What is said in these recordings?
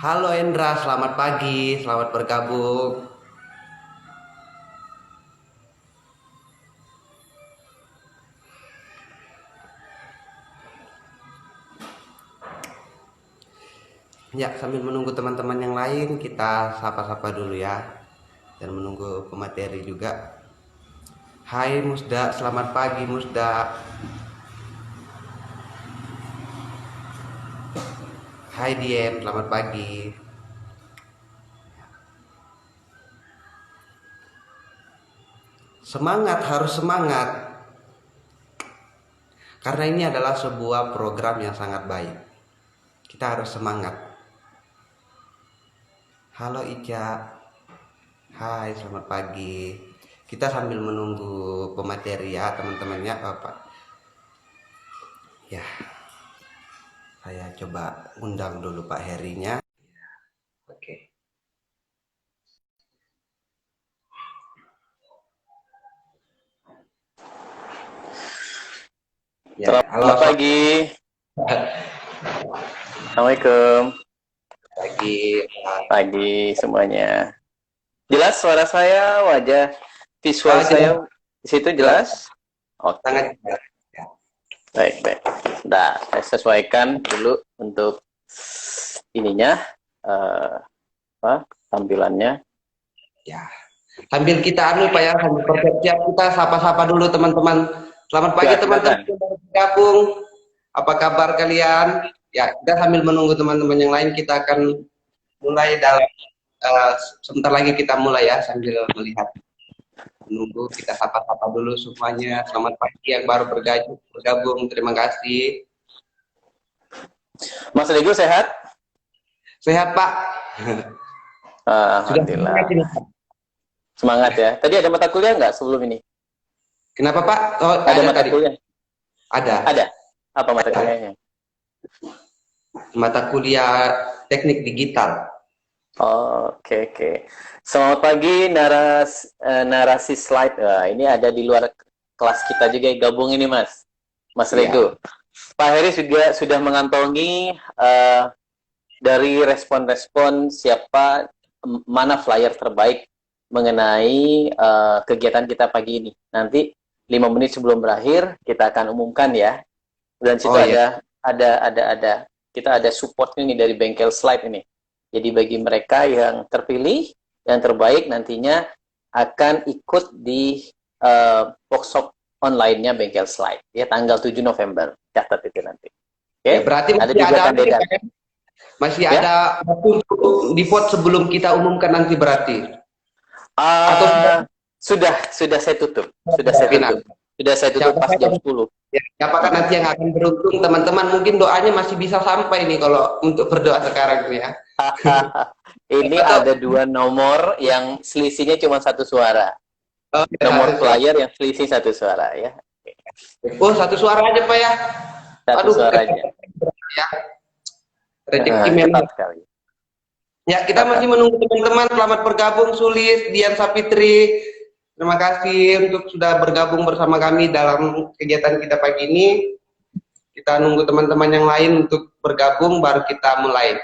Halo Endra, selamat pagi, selamat bergabung. Ya, sambil menunggu teman-teman yang lain, kita sapa-sapa dulu ya. Dan menunggu pemateri juga. Hai Musda, selamat pagi Musda. Hai Diem, selamat pagi. Semangat, harus semangat. Karena ini adalah sebuah program yang sangat baik. Kita harus semangat. Halo Ica. Hai, selamat pagi. Kita sambil menunggu pemateri ya teman-temannya Bapak. Ya, saya coba undang dulu Pak Herinya. Oke. Ya, halo Selamat selamat pagi. Assalamualaikum. pagi. Pagi semuanya. Jelas suara saya, wajah visual Jelas, saya di situ jelas, jelas? sangat Oke. jelas. Ya. Baik, baik. Nah, saya sesuaikan dulu untuk ininya eh, apa? Tampilannya. Ya. Sambil kita Pak ya, sambil bersiap-siap kita sapa-sapa dulu teman-teman. Selamat pagi Ya, teman-teman silakan. yang baru bergabung. Apa kabar kalian? Ya, kita sambil menunggu teman-teman yang lain, kita akan mulai dalam eh, sebentar lagi kita mulai ya sambil melihat menunggu kita sapa-sapa dulu semuanya. Selamat pagi yang baru bergabung. Terima kasih. Mas Rego sehat? Sehat Pak. Sudah semangat Alhamdulillah. ini Pak. Semangat ya. Tadi ada mata kuliah nggak sebelum ini? Kenapa Pak? Oh, Ada ada mata tadi. kuliah? Ada. Ada. Apa mata Ada. kuliahnya? Mata kuliah teknik digital. Oh, oke, oke. Selamat pagi narasi slide. Wah, ini ada di luar kelas kita juga yang gabung ini Mas Iya. Rego. Pak Heri sudah mengantongi dari respon-respon siapa mana flyer terbaik mengenai kegiatan kita pagi ini. Nanti 5 menit sebelum berakhir kita akan umumkan ya. Dan situ Oh ya. ada kita ada support ini dari bengkel slide ini. Jadi bagi mereka yang terpilih, yang terbaik nantinya akan ikut di workshop online-nya bengkel slide ya tanggal 7 November. Catat itu nanti. Oke? Ya berarti Ada masih juga ada ini kandidat Pak, ya? Masih ya. ada waktu untuk di vote sebelum kita umumkan nanti berarti. Atau sudah Sudah saya tutup. Sudah sudah saya final. tutup. Sudah saya tutup pas Siapakah jam 10. ya, siapakah nanti yang akan beruntung teman-teman mungkin doanya masih bisa sampai nih kalau untuk berdoa sekarang nih ya. Ini Siapa tahu ada dua nomor yang selisihnya cuma satu suara. oh, ya, satu Nomor suara. flyer yang selisih satu suara ya. Oh, satu suara aja Pak ya. Satu Aduh, suara ketat aja. ya. Rezeki memang. Ketat sekali. Ya, kita masih Ketat. menunggu teman-teman. Selamat bergabung Sulis, Dian Sapitri. Terima kasih untuk sudah bergabung bersama kami dalam kegiatan kita pagi ini. Kita nunggu teman-teman yang lain untuk bergabung baru kita mulai.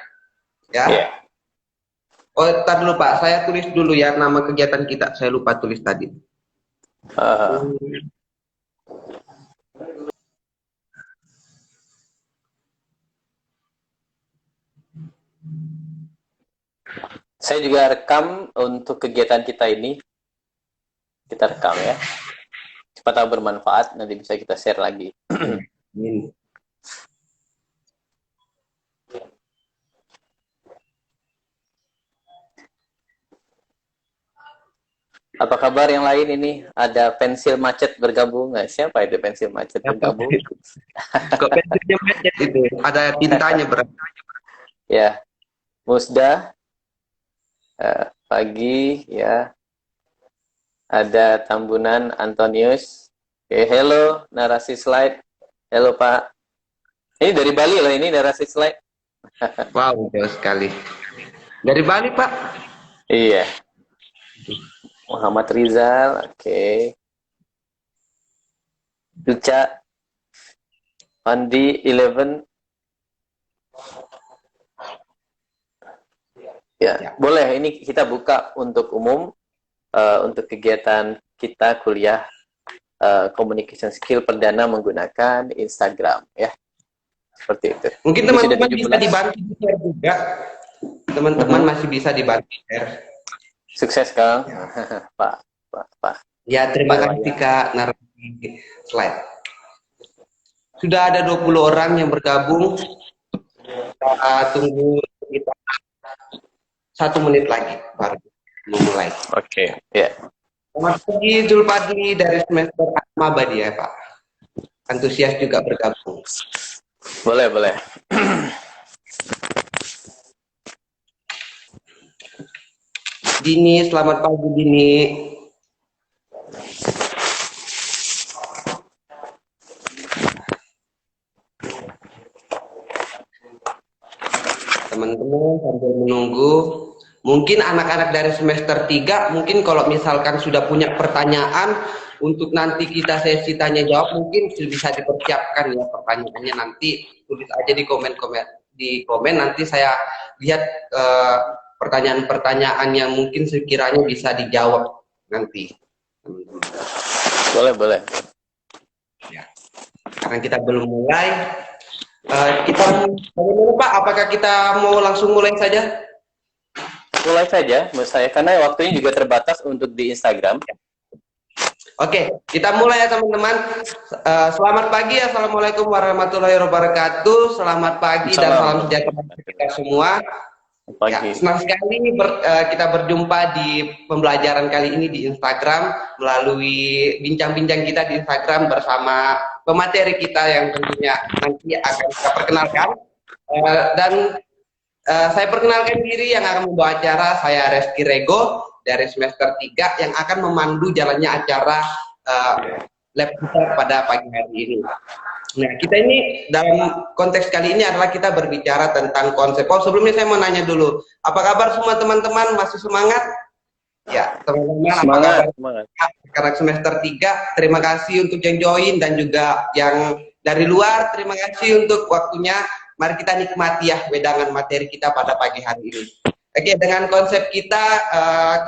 Ya. Ya. Oh, tar dulu Pak. Saya tulis dulu ya nama kegiatan kita. Saya lupa tulis tadi. Uh, saya juga rekam untuk kegiatan kita ini. Kita rekam ya. Cepat tahu bermanfaat. Nanti bisa kita share lagi. Ini. Apa kabar yang lain ini? Ada pensil macet bergabung nggak? Siapa itu pensil macet Apa? bergabung? Kok pensilnya macet itu? Ada tintanya berarti. Ya, Musda pagi ya. Ada Tambunan Antonius. Oke, hello narasi slide. Halo Pak. Ini dari Bali loh ini narasi slide. Wow, jauh sekali. Dari Bali, Pak. Iya, Muhammad Rizal. Oke. Duca Pandi 11. Ya, boleh. Ini kita buka untuk umum, untuk kegiatan kita kuliah communication skill perdana menggunakan Instagram, ya. Seperti itu. Mungkin Ini sudah teman-teman 17. bisa dibantu share juga. Teman-teman masih bisa dibantu share. Sukses, Kang. Pak. Ya, terima kasih Kak narasi slide. Sudah ada 20 orang yang bergabung. Kita tunggu kita 1 menit lagi baru mulai. Oke, ya. Selamat pagi Julpadi dari semester Mabadi ya Pak. Antusias juga bergabung. Boleh. Dini, selamat pagi Dini. Teman-teman sambil menunggu, mungkin anak-anak dari semester 3, mungkin kalau misalkan sudah punya pertanyaan untuk nanti kita sesi tanya jawab, mungkin bisa dipersiapkan ya pertanyaannya, nanti tulis aja di komen nanti saya lihat pertanyaan-pertanyaan yang mungkin sekiranya bisa dijawab nanti. Boleh. Ya. Karena kita belum mulai, kita bagaimana Pak? Apakah kita mau langsung mulai saja? Mulai saja, menurut saya, karena waktunya juga terbatas untuk di Instagram. Oke, kita mulai ya teman-teman. Selamat pagi, assalamualaikum warahmatullahi wabarakatuh. Selamat pagi dan salam sejahtera kita semua. Ya, senang sekali kita berjumpa di pembelajaran kali ini di Instagram melalui bincang-bincang kita di Instagram bersama pemateri kita yang tentunya nanti akan kita perkenalkan. Saya perkenalkan diri yang akan membawa acara, saya Reski Rego dari semester 3 yang akan memandu jalannya acara lab kita pada pagi hari ini. Nah, kita ini dalam konteks kali ini adalah kita berbicara tentang konsep. Oh, sebelumnya saya mau nanya dulu, apa kabar semua teman-teman? Masih semangat? Ya, teman-teman, apa kabar? Karena semester 3, terima kasih untuk yang join dan juga yang dari luar, terima kasih untuk waktunya. Mari kita nikmati ya wedangan materi kita pada pagi hari ini. Oke, dengan konsep kita,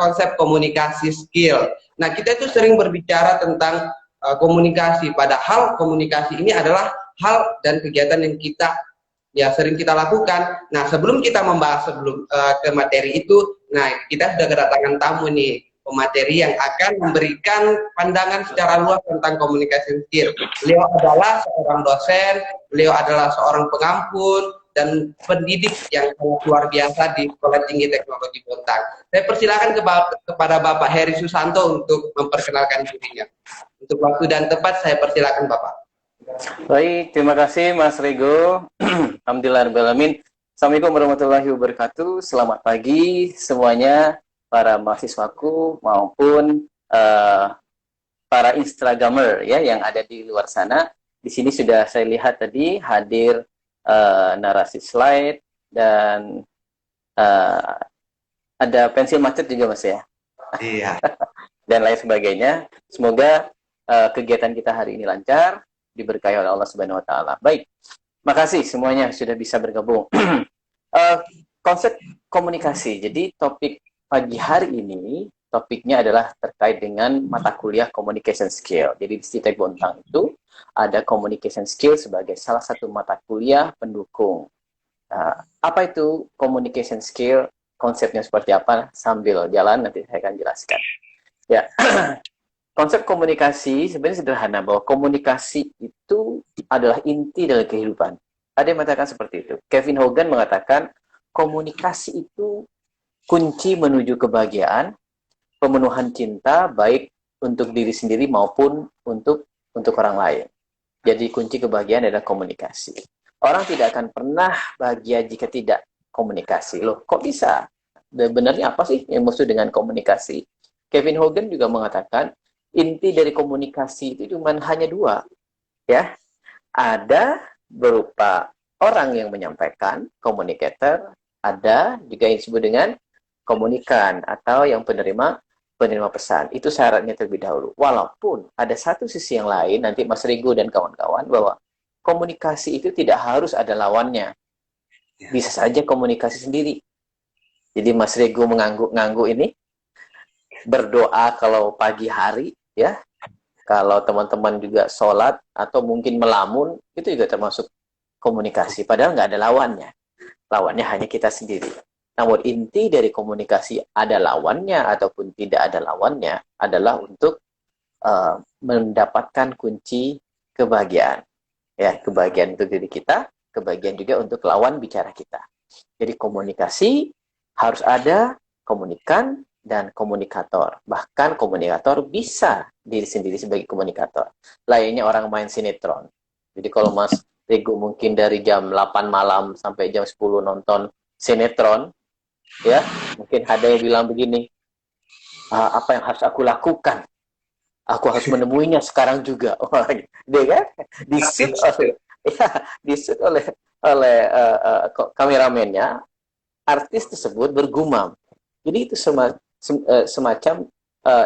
konsep komunikasi skill. Nah, kita itu sering berbicara tentang komunikasi, padahal komunikasi ini adalah hal dan kegiatan yang sering kita lakukan. Nah, sebelum kita membahas ke materi itu, nah kita sudah kedatangan tamu nih, pemateri yang akan memberikan pandangan secara luas tentang komunikasi skill. Beliau adalah seorang dosen, beliau adalah seorang pengampun dan pendidik yang sangat luar biasa di Sekolah Tinggi Teknologi Bontang. Saya persilakan kepada Bapak Heri Susanto untuk memperkenalkan dirinya. Untuk waktu dan tempat saya persilakan Bapak. Baik, terima kasih Mas Rego. Alhamdulillahirrahmanirrahim. Assalamualaikum warahmatullahi wabarakatuh. Selamat pagi semuanya, para mahasiswaku maupun para Instagramer ya yang ada di luar sana. Di sini sudah saya lihat tadi hadir narasi slide dan ada pensil macet juga Mas ya. Iya. Dan lain sebagainya. Semoga kegiatan kita hari ini lancar, diberkahi oleh Allah Subhanahu wa taala. Baik. Makasih semuanya sudah bisa bergabung. Konsep komunikasi. Jadi topik pagi hari ini topiknya adalah terkait dengan mata kuliah communication skill. Jadi di Stek Bontang itu ada communication skill sebagai salah satu mata kuliah pendukung. Apa itu communication skill? Konsepnya seperti apa? Sambil jalan nanti saya akan jelaskan. Ya. Konsep komunikasi sebenarnya sederhana, bahwa komunikasi itu adalah inti dari kehidupan. Ada yang mengatakan seperti itu. Kevin Hogan mengatakan komunikasi itu kunci menuju kebahagiaan, pemenuhan cinta baik untuk diri sendiri maupun untuk orang lain. Jadi kunci kebahagiaan adalah komunikasi. Orang tidak akan pernah bahagia jika tidak komunikasi. Loh, kok bisa? Benarnya apa sih yang maksud dengan komunikasi? Kevin Hogan juga mengatakan inti dari komunikasi itu cuma hanya 2, ya. Ada berupa orang yang menyampaikan, communicator, ada juga yang disebut dengan komunikan atau yang penerima pesan. Itu syaratnya terlebih dahulu. Walaupun ada satu sisi yang lain, nanti Mas Rigo dan kawan-kawan, bahwa komunikasi itu tidak harus ada lawannya. Bisa saja komunikasi sendiri. Jadi Mas Rego mengangguk-ngangguk ini, berdoa kalau pagi hari, ya. Kalau teman-teman juga sholat atau mungkin melamun, itu juga termasuk komunikasi. Padahal nggak ada lawannya. Lawannya hanya kita sendiri. Namun inti dari komunikasi ada lawannya ataupun tidak ada lawannya adalah untuk mendapatkan kunci kebahagiaan. Ya, kebahagiaan untuk diri kita, kebahagiaan juga untuk lawan bicara kita. Jadi komunikasi harus ada komunikan dan komunikator. Bahkan komunikator bisa diri sendiri sebagai komunikator. Lainnya orang main sinetron. Jadi kalau Mas Rego mungkin dari jam 8 malam sampai jam 10 nonton sinetron, ya, mungkin ada yang bilang begini, apa yang harus aku lakukan? Aku harus menemuinya sekarang juga. Dia kan disut oleh, ya, disut oleh kameramennya, artis tersebut bergumam. Jadi itu semacam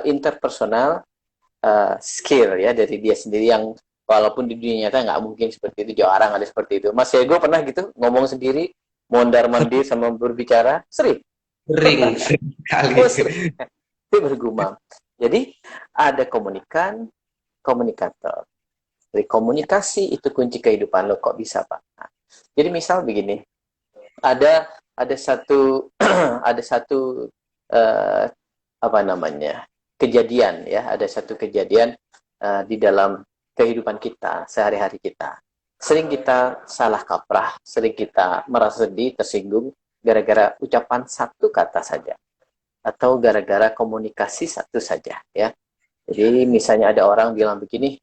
interpersonal skill ya dari dia sendiri yang walaupun di dunia nyata nggak mungkin seperti itu, jarang ada seperti itu. Mas Ego pernah gitu ngomong sendiri, mondar-mandir sama berbicara? Sering. Sering sekali. Oh, sering. Itu bergumam. Jadi ada komunikator. Jadi komunikasi itu kunci kehidupan lo. Kok bisa, Pak? Nah, jadi misal begini, ada satu ada satu apa namanya kejadian ya, ada satu kejadian di dalam kehidupan kita sehari-hari kita. Sering kita salah kaprah, sering kita merasa sedih, tersinggung gara-gara ucapan satu kata saja atau gara-gara komunikasi satu saja ya. Jadi misalnya ada orang bilang begini,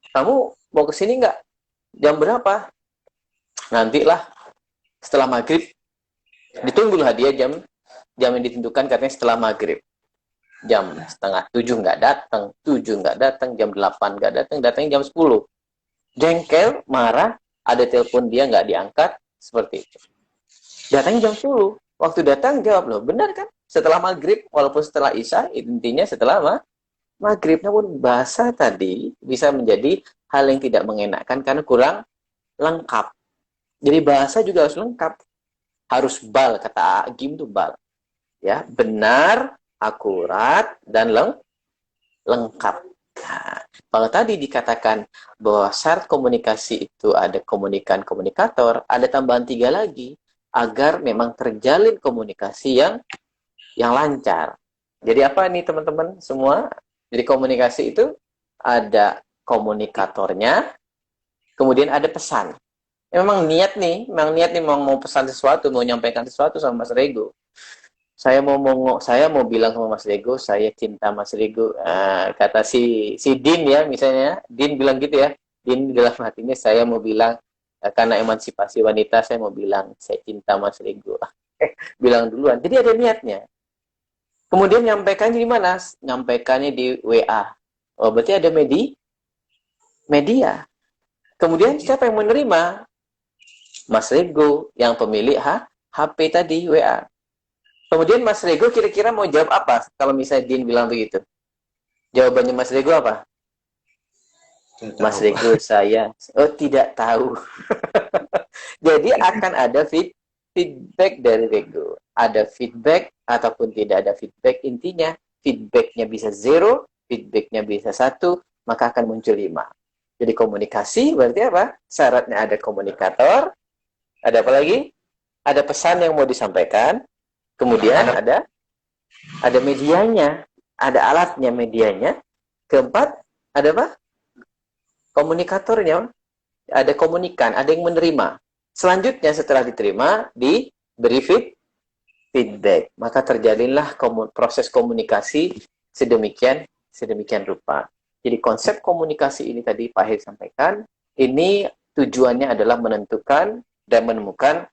kamu mau kesini nggak? Jam berapa? Nantilah setelah maghrib. Ditunggulah dia jam yang ditentukan katanya setelah maghrib. Jam setengah 7 nggak datang, 7 nggak datang, jam 8 nggak datang, datangnya jam 10. Jengkel, marah, ada telepon dia nggak diangkat, seperti itu. Datangnya jam 10. Waktu datang jawab loh, benar kan? Setelah maghrib, walaupun setelah isya, intinya setelah maghrib. Namun bahasa tadi bisa menjadi hal yang tidak mengenakan karena kurang lengkap. Jadi bahasa juga harus lengkap. Harus bal, kata Agim itu bal. Ya, benar, akurat, dan lengkap. Nah, kalau tadi dikatakan bahwa syarat komunikasi itu ada komunikan, komunikator, ada tambahan 3 lagi, agar memang terjalin komunikasi yang lancar. Jadi apa nih teman-teman semua? Jadi komunikasi itu ada komunikatornya, kemudian ada pesan. Memang niat nih mau pesan sesuatu, mau nyampaikan sesuatu sama Mas Rego. Saya mau bilang sama Mas Rego, saya cinta Mas Rego. Kata si Din ya, misalnya, Din bilang gitu ya. Din dalam hatinya saya mau bilang, karena emansipasi wanita, saya mau bilang, saya cinta Mas Rego. Bilang duluan. Jadi ada niatnya. Kemudian nyampaikannya di mana? Nyampaikannya di WA. Oh, berarti ada media. Kemudian siapa yang menerima? Mas Rego yang pemilik HP tadi, WA. Kemudian Mas Rego kira-kira mau jawab apa kalau misalnya Din bilang begitu? Jawabannya Mas Rego apa? Mas Rego saya tidak tahu. Jadi akan ada feedback dari Rego. Ada feedback ataupun tidak ada feedback. Intinya feedbacknya bisa 0, feedbacknya bisa 1, maka akan muncul 5. Jadi komunikasi berarti apa? Syaratnya ada komunikator. Ada apa lagi? Ada pesan yang mau disampaikan. Kemudian ada medianya. Ada alatnya, medianya. Keempat, ada apa? Komunikatornya. Ada komunikan, ada yang menerima. Selanjutnya setelah diterima, diberi feedback. Maka terjalinlah proses komunikasi sedemikian rupa. Jadi konsep komunikasi ini tadi Pak Heri sampaikan, ini tujuannya adalah menentukan dan menemukan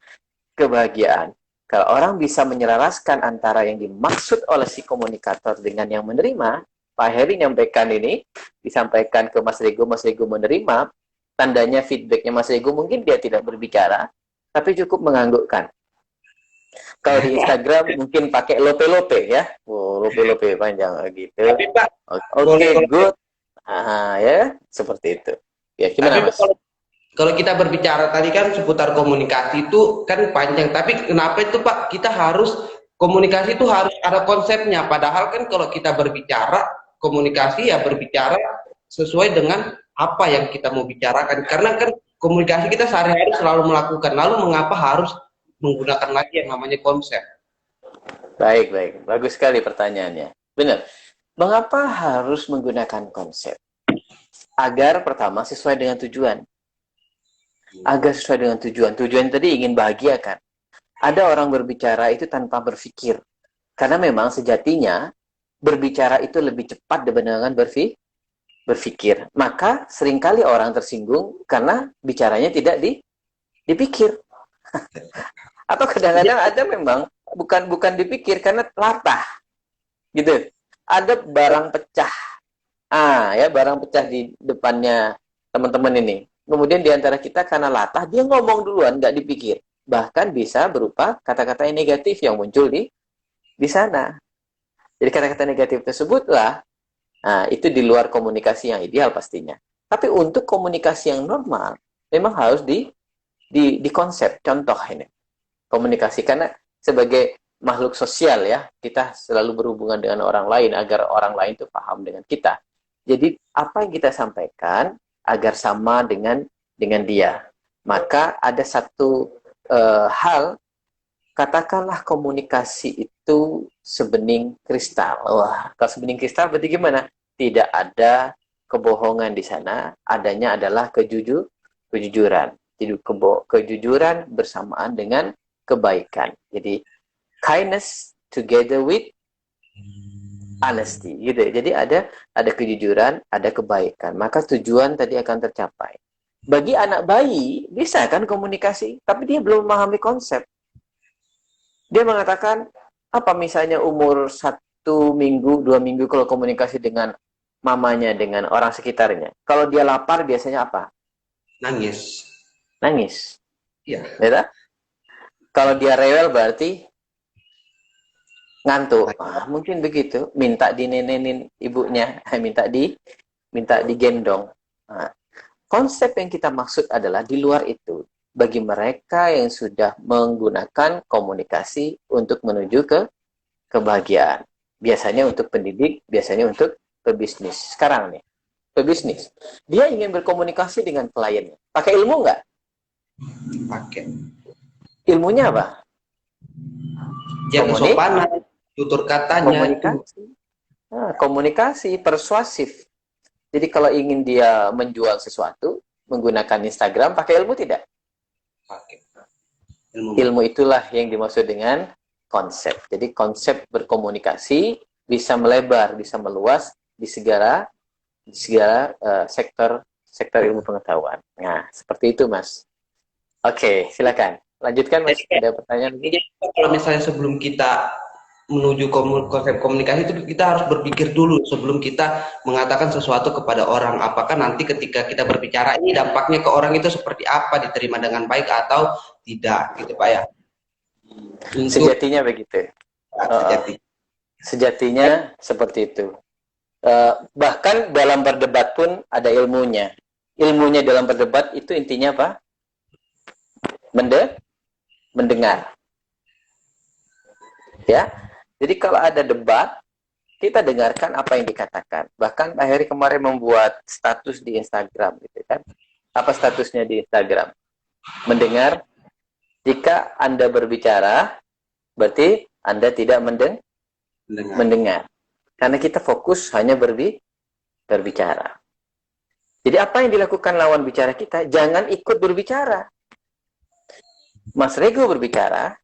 kebahagiaan. Kalau orang bisa menyelaraskan antara yang dimaksud oleh si komunikator dengan yang menerima, Pak Heri nyampaikan ini, disampaikan ke Mas Rego menerima, tandanya feedbacknya Mas Rego mungkin dia tidak berbicara, tapi cukup menganggukkan. Kalau di Instagram mungkin pakai lope-lope ya. Lope-lope panjang gitu. Oke, good. Ya, seperti itu. Ya, gimana Mas? kalau kita berbicara tadi kan seputar komunikasi itu kan panjang, tapi kenapa itu Pak kita harus komunikasi itu harus ada konsepnya, padahal kan kalau kita berbicara komunikasi ya berbicara sesuai dengan apa yang kita mau bicarakan, karena kan komunikasi kita sehari-hari selalu melakukan, lalu mengapa harus menggunakan lagi yang namanya konsep? Baik, baik. Bagus sekali pertanyaannya. Benar. Mengapa harus menggunakan konsep? Agar pertama sesuai dengan tujuan. Agar sesuai dengan tujuan. Tujuan tadi ingin bahagia kan? Ada orang berbicara itu tanpa berpikir. Karena memang sejatinya berbicara itu lebih cepat dibandingkan berpikir. Maka seringkali orang tersinggung karena bicaranya tidak dipikir. Atau kadang-kadang ada memang bukan dipikir karena latah. Gitu. Ada barang pecah. Ya barang pecah di depannya teman-teman ini. Kemudian di antara kita karena latah, dia ngomong duluan, nggak dipikir. Bahkan bisa berupa kata-kata yang negatif yang muncul di sana. Jadi kata-kata negatif tersebutlah, itu di luar komunikasi yang ideal pastinya. Tapi untuk komunikasi yang normal, memang harus di konsep. Contoh ini, komunikasi. Karena sebagai makhluk sosial ya, kita selalu berhubungan dengan orang lain agar orang lain itu paham dengan kita. Jadi apa yang kita sampaikan agar sama dengan dia. Maka ada satu hal, katakanlah komunikasi itu sebening kristal. Wah, kalau sebening kristal berarti gimana? Tidak ada kebohongan di sana, adanya adalah kejujuran. Jadi kejujuran bersamaan dengan kebaikan. Jadi kindness together with honesty, gitu. Jadi ada kejujuran, ada kebaikan. Maka tujuan tadi akan tercapai. Bagi anak bayi bisa kan komunikasi, tapi dia belum memahami konsep. Dia mengatakan apa misalnya umur 1 minggu, 2 minggu kalau komunikasi dengan mamanya, dengan orang sekitarnya. Kalau dia lapar biasanya apa? Nangis. Iya. Ya. Kalau dia rewel berarti ngantuk. Mungkin begitu, minta dinenenin ibunya, minta digendong. Konsep yang kita maksud adalah di luar itu, bagi mereka yang sudah menggunakan komunikasi untuk menuju ke kebahagiaan. Biasanya untuk pendidik, biasanya untuk pebisnis. Sekarang nih, pebisnis. Dia ingin berkomunikasi dengan kliennya. Pakai ilmu nggak? Pakai. Ilmunya apa? Yang sopan, tutur katanya. Komunikasi persuasif. Jadi kalau ingin dia menjual sesuatu menggunakan Instagram, pakai ilmu tidak? Pakai. Ilmu itulah yang dimaksud dengan konsep. Jadi konsep berkomunikasi bisa melebar, bisa meluas di segala sektor ilmu pengetahuan. Nah, seperti itu, Mas. Oke, silakan. Lanjutkan, Mas. Ada pertanyaan? Kalau misalnya sebelum kita menuju konsep komunikasi itu kita harus berpikir dulu sebelum kita mengatakan sesuatu kepada orang, apakah nanti ketika kita berbicara ini dampaknya ke orang itu seperti apa, diterima dengan baik atau tidak, gitu Pak ya. Sejatinya begitu. Sejatinya seperti itu. Bahkan dalam berdebat pun ada ilmunya. Ilmunya dalam berdebat itu intinya apa? Mendengar. Ya. Jadi kalau ada debat, kita dengarkan apa yang dikatakan. Bahkan Pak Heri kemarin membuat status di Instagram, gitu kan? Apa statusnya di Instagram? Mendengar. Jika Anda berbicara, berarti Anda tidak mendengar. Karena kita fokus hanya berbicara. Jadi apa yang dilakukan lawan bicara kita? Jangan ikut berbicara. Mas Rego berbicara,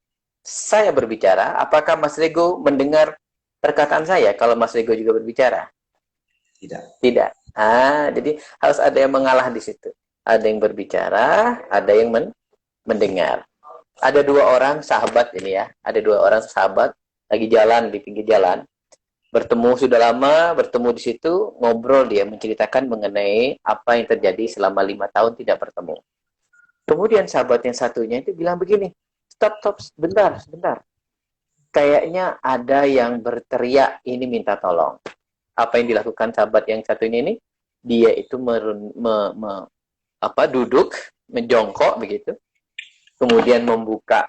saya berbicara, apakah Mas Rego mendengar perkataan saya kalau Mas Rego juga berbicara? Tidak. Jadi harus ada yang mengalah di situ. Ada yang berbicara, ada yang mendengar. Ada 2 orang sahabat ini ya. Ada 2 orang sahabat lagi jalan di pinggir jalan. Bertemu sudah lama, bertemu di situ, ngobrol dia menceritakan mengenai apa yang terjadi selama 5 tahun tidak bertemu. Kemudian sahabat yang satunya itu bilang begini, stop, sebentar. Kayaknya ada yang berteriak, ini minta tolong. Apa yang dilakukan sahabat yang satu ini? Dia itu duduk, menjongkok begitu, kemudian membuka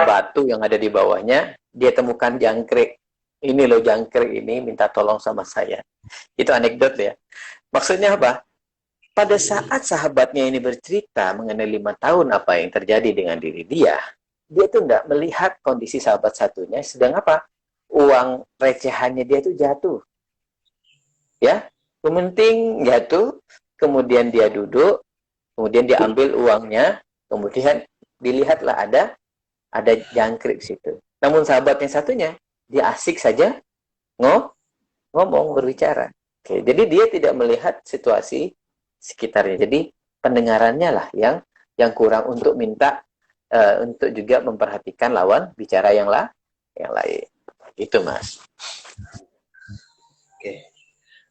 batu yang ada di bawahnya, dia temukan jangkrik. Ini loh jangkrik ini, minta tolong sama saya. Itu anekdot ya. Maksudnya apa? Pada saat sahabatnya ini bercerita mengenai 5 tahun apa yang terjadi dengan diri dia tuh tidak melihat kondisi sahabat satunya sedang apa? Uang recehannya dia tuh jatuh. Ya, penting jatuh, kemudian dia duduk, kemudian diambil uangnya, kemudian dilihatlah ada jangkrik di situ. Namun sahabat yang satunya, dia asik saja ngomong, berbicara. Oke, jadi dia tidak melihat situasi sekitarnya. Jadi pendengarannya lah yang kurang untuk minta untuk juga memperhatikan lawan bicara yang lain. Itu, Mas. Oke.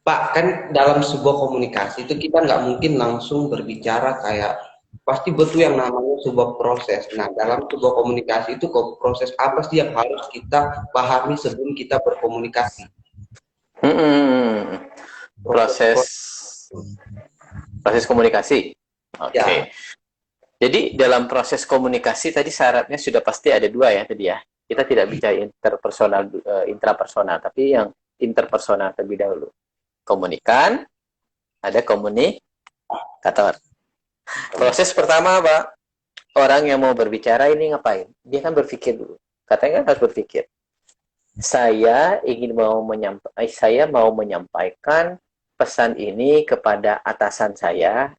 Pak, kan dalam sebuah komunikasi itu kita nggak mungkin langsung berbicara kayak pasti butuh yang namanya sebuah proses. Nah, dalam sebuah komunikasi itu proses apa sih yang harus kita pahami sebelum kita berkomunikasi? Proses komunikasi. Oke. Ya. Jadi dalam proses komunikasi tadi syaratnya sudah pasti ada 2 ya tadi ya. Kita tidak bicara intrapersonal, tapi yang interpersonal terlebih dahulu. Komunikan, ada komunikator. Proses pertama apa? Orang yang mau berbicara ini ngapain? Dia kan berpikir dulu. Katanya kan harus berpikir. Saya mau menyampaikan pesan ini kepada atasan saya.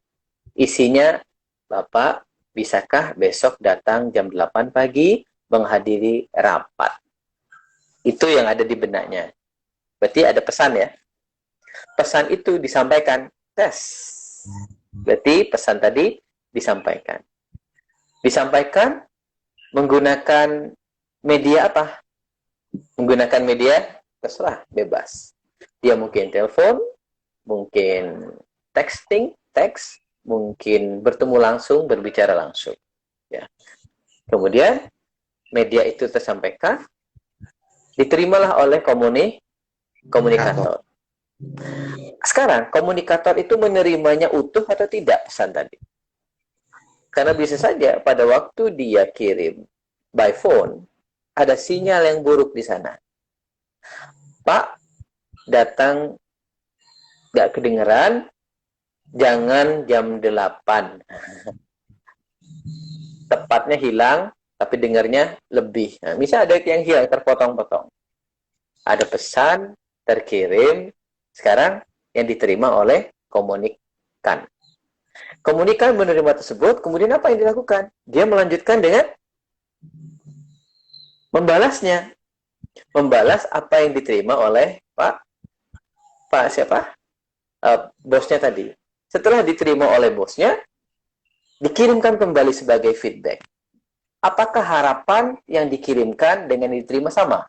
Isinya, Bapak, bisakah besok datang jam 8 pagi menghadiri rapat? Itu yang ada di benaknya. Berarti ada pesan ya. Pesan itu disampaikan, tes. Berarti pesan tadi disampaikan. Disampaikan menggunakan media apa? Menggunakan media, terserah, bebas. Dia mungkin telepon, mungkin texting, teks, mungkin bertemu langsung, berbicara langsung. Ya. Kemudian, media itu tersampaikan, diterimalah oleh komunikator. Sekarang, komunikator itu menerimanya utuh atau tidak pesan tadi? Karena bisa saja pada waktu dia kirim by phone, ada sinyal yang buruk di sana. Pak, datang nggak kedengeran, jangan jam 8. Tepatnya hilang, tapi dengarnya lebih. Nah, misal ada yang hilang, terpotong-potong. Ada pesan, terkirim, sekarang yang diterima oleh komunikan. Komunikan menerima tersebut, kemudian apa yang dilakukan? Dia melanjutkan dengan membalasnya. Membalas apa yang diterima oleh Pak siapa? Bosnya tadi. Setelah diterima oleh bosnya, dikirimkan kembali sebagai feedback. Apakah harapan yang dikirimkan dengan diterima sama?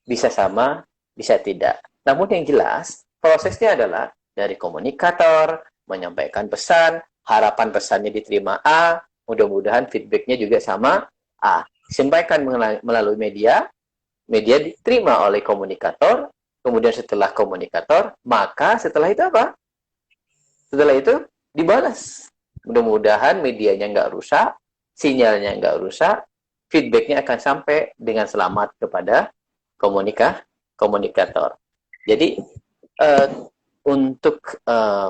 Bisa sama, bisa tidak. Namun yang jelas, prosesnya adalah dari komunikator, menyampaikan pesan, harapan pesannya diterima A, mudah-mudahan feedbacknya juga sama A. Disampaikan melalui media diterima oleh komunikator, kemudian setelah komunikator, maka setelah itu apa? Setelah itu dibalas. Mudah-mudahan medianya nggak rusak, sinyalnya nggak rusak, feedbacknya akan sampai dengan selamat kepada komunikator. Jadi untuk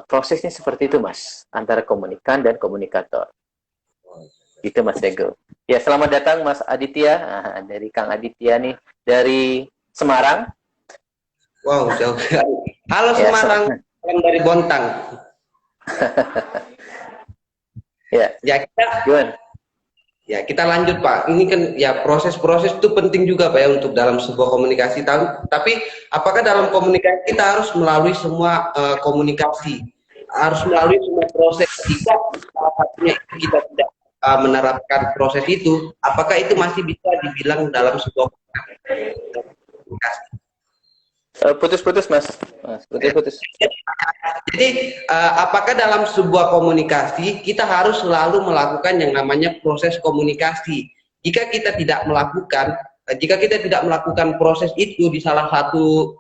prosesnya seperti itu, Mas, antara komunikan dan komunikator. Itu, Mas Rego. Ya, selamat datang Mas Aditya, dari Kang Aditya nih, dari Semarang. Wow, jauh sekali. Halo Semarang, yang dari Bontang. Kita lanjut Pak. Ini kan ya proses-proses itu penting juga Pak ya untuk dalam sebuah komunikasi. Tapi apakah dalam komunikasi kita harus melalui semua komunikasi, harus melalui semua proses? Jika salah satunya kita tidak menerapkan proses itu, apakah itu masih bisa dibilang dalam sebuah komunikasi? Putus-putus Mas. Putus-putus. Jadi apakah dalam sebuah komunikasi kita harus selalu melakukan yang namanya proses komunikasi? Jika kita tidak melakukan proses itu di salah satu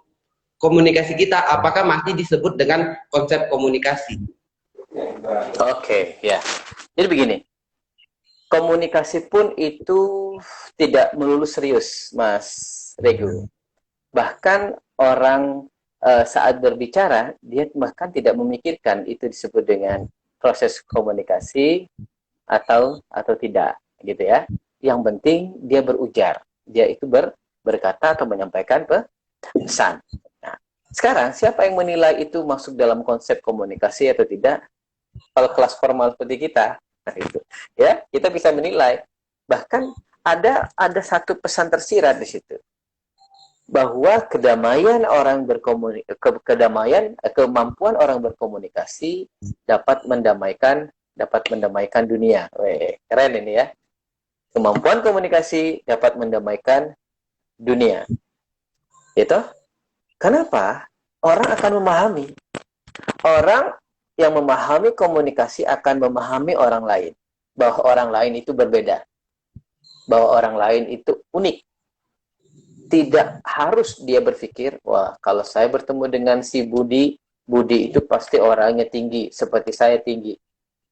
komunikasi kita, apakah masih disebut dengan konsep komunikasi? Oke, ya. Jadi begini, komunikasi pun itu tidak melulu serius, Mas Regu. Bahkan orang saat berbicara, dia bahkan tidak memikirkan itu disebut dengan proses komunikasi atau tidak, gitu ya. Yang penting dia berujar, dia itu berkata atau menyampaikan pesan. Nah, sekarang siapa yang menilai itu masuk dalam konsep komunikasi atau tidak? Kalau kelas formal seperti kita, nah itu, ya kita bisa menilai. Bahkan ada satu pesan tersirat di situ bahwa kedamaian orang kemampuan orang berkomunikasi dapat mendamaikan dunia. Weh, keren ini ya. Kemampuan komunikasi dapat mendamaikan dunia. Itu kenapa? Orang akan memahami. Orang yang memahami komunikasi akan memahami orang lain. Bahwa orang lain itu berbeda. Bahwa orang lain itu unik. Tidak harus dia berpikir, wah kalau saya bertemu dengan si Budi, Budi itu pasti orangnya tinggi, seperti saya tinggi.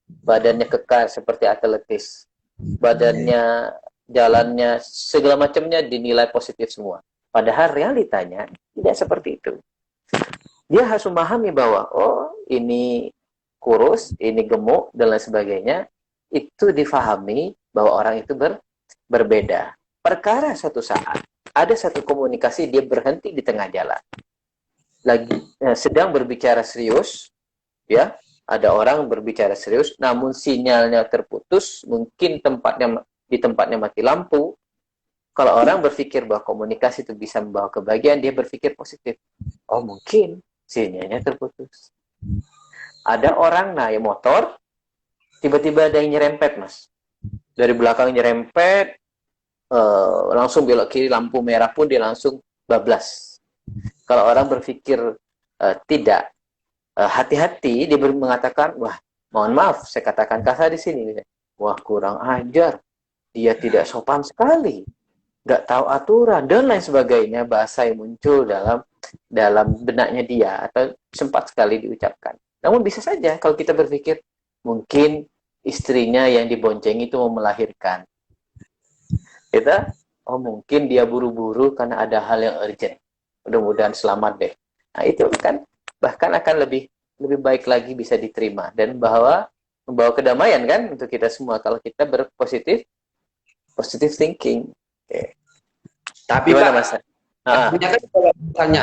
Badannya kekar, seperti atletis. Badannya, jalannya, segala macamnya dinilai positif semua. Padahal realitanya tidak seperti itu. Dia harus memahami bahwa, oh ini kurus, ini gemuk, dan lain sebagainya. Itu difahami bahwa orang itu berbeda. Perkara suatu saat, ada satu komunikasi dia berhenti di tengah jalan. Sedang berbicara serius, ya, ada orang berbicara serius, namun sinyalnya terputus, mungkin di tempatnya mati lampu. Kalau orang berpikir bahwa komunikasi itu bisa membawa kebahagiaan, dia berpikir positif. Oh mungkin sinyalnya terputus. Ada orang naik motor, tiba-tiba ada yang nyerempet, Mas. Dari belakang nyerempet, langsung belok kiri, lampu merah pun dia langsung bablas. Kalau orang berpikir tidak hati-hati, dia mengatakan, wah mohon maaf saya katakan kasar di sini, wah kurang ajar, dia tidak sopan sekali, nggak tahu aturan dan lain sebagainya, bahasa yang muncul dalam benaknya dia atau sempat sekali diucapkan. Namun bisa saja kalau kita berpikir mungkin istrinya yang dibonceng itu mau melahirkan. Kita, oh mungkin dia buru-buru karena ada hal yang urgent. Mudah-mudahan selamat deh. Nah itu kan bahkan akan lebih baik lagi bisa diterima dan membawa kedamaian kan untuk kita semua kalau kita berpositif thinking. Okay. Tapi gimana, Pak, Mas? kebanyakan kalau misalnya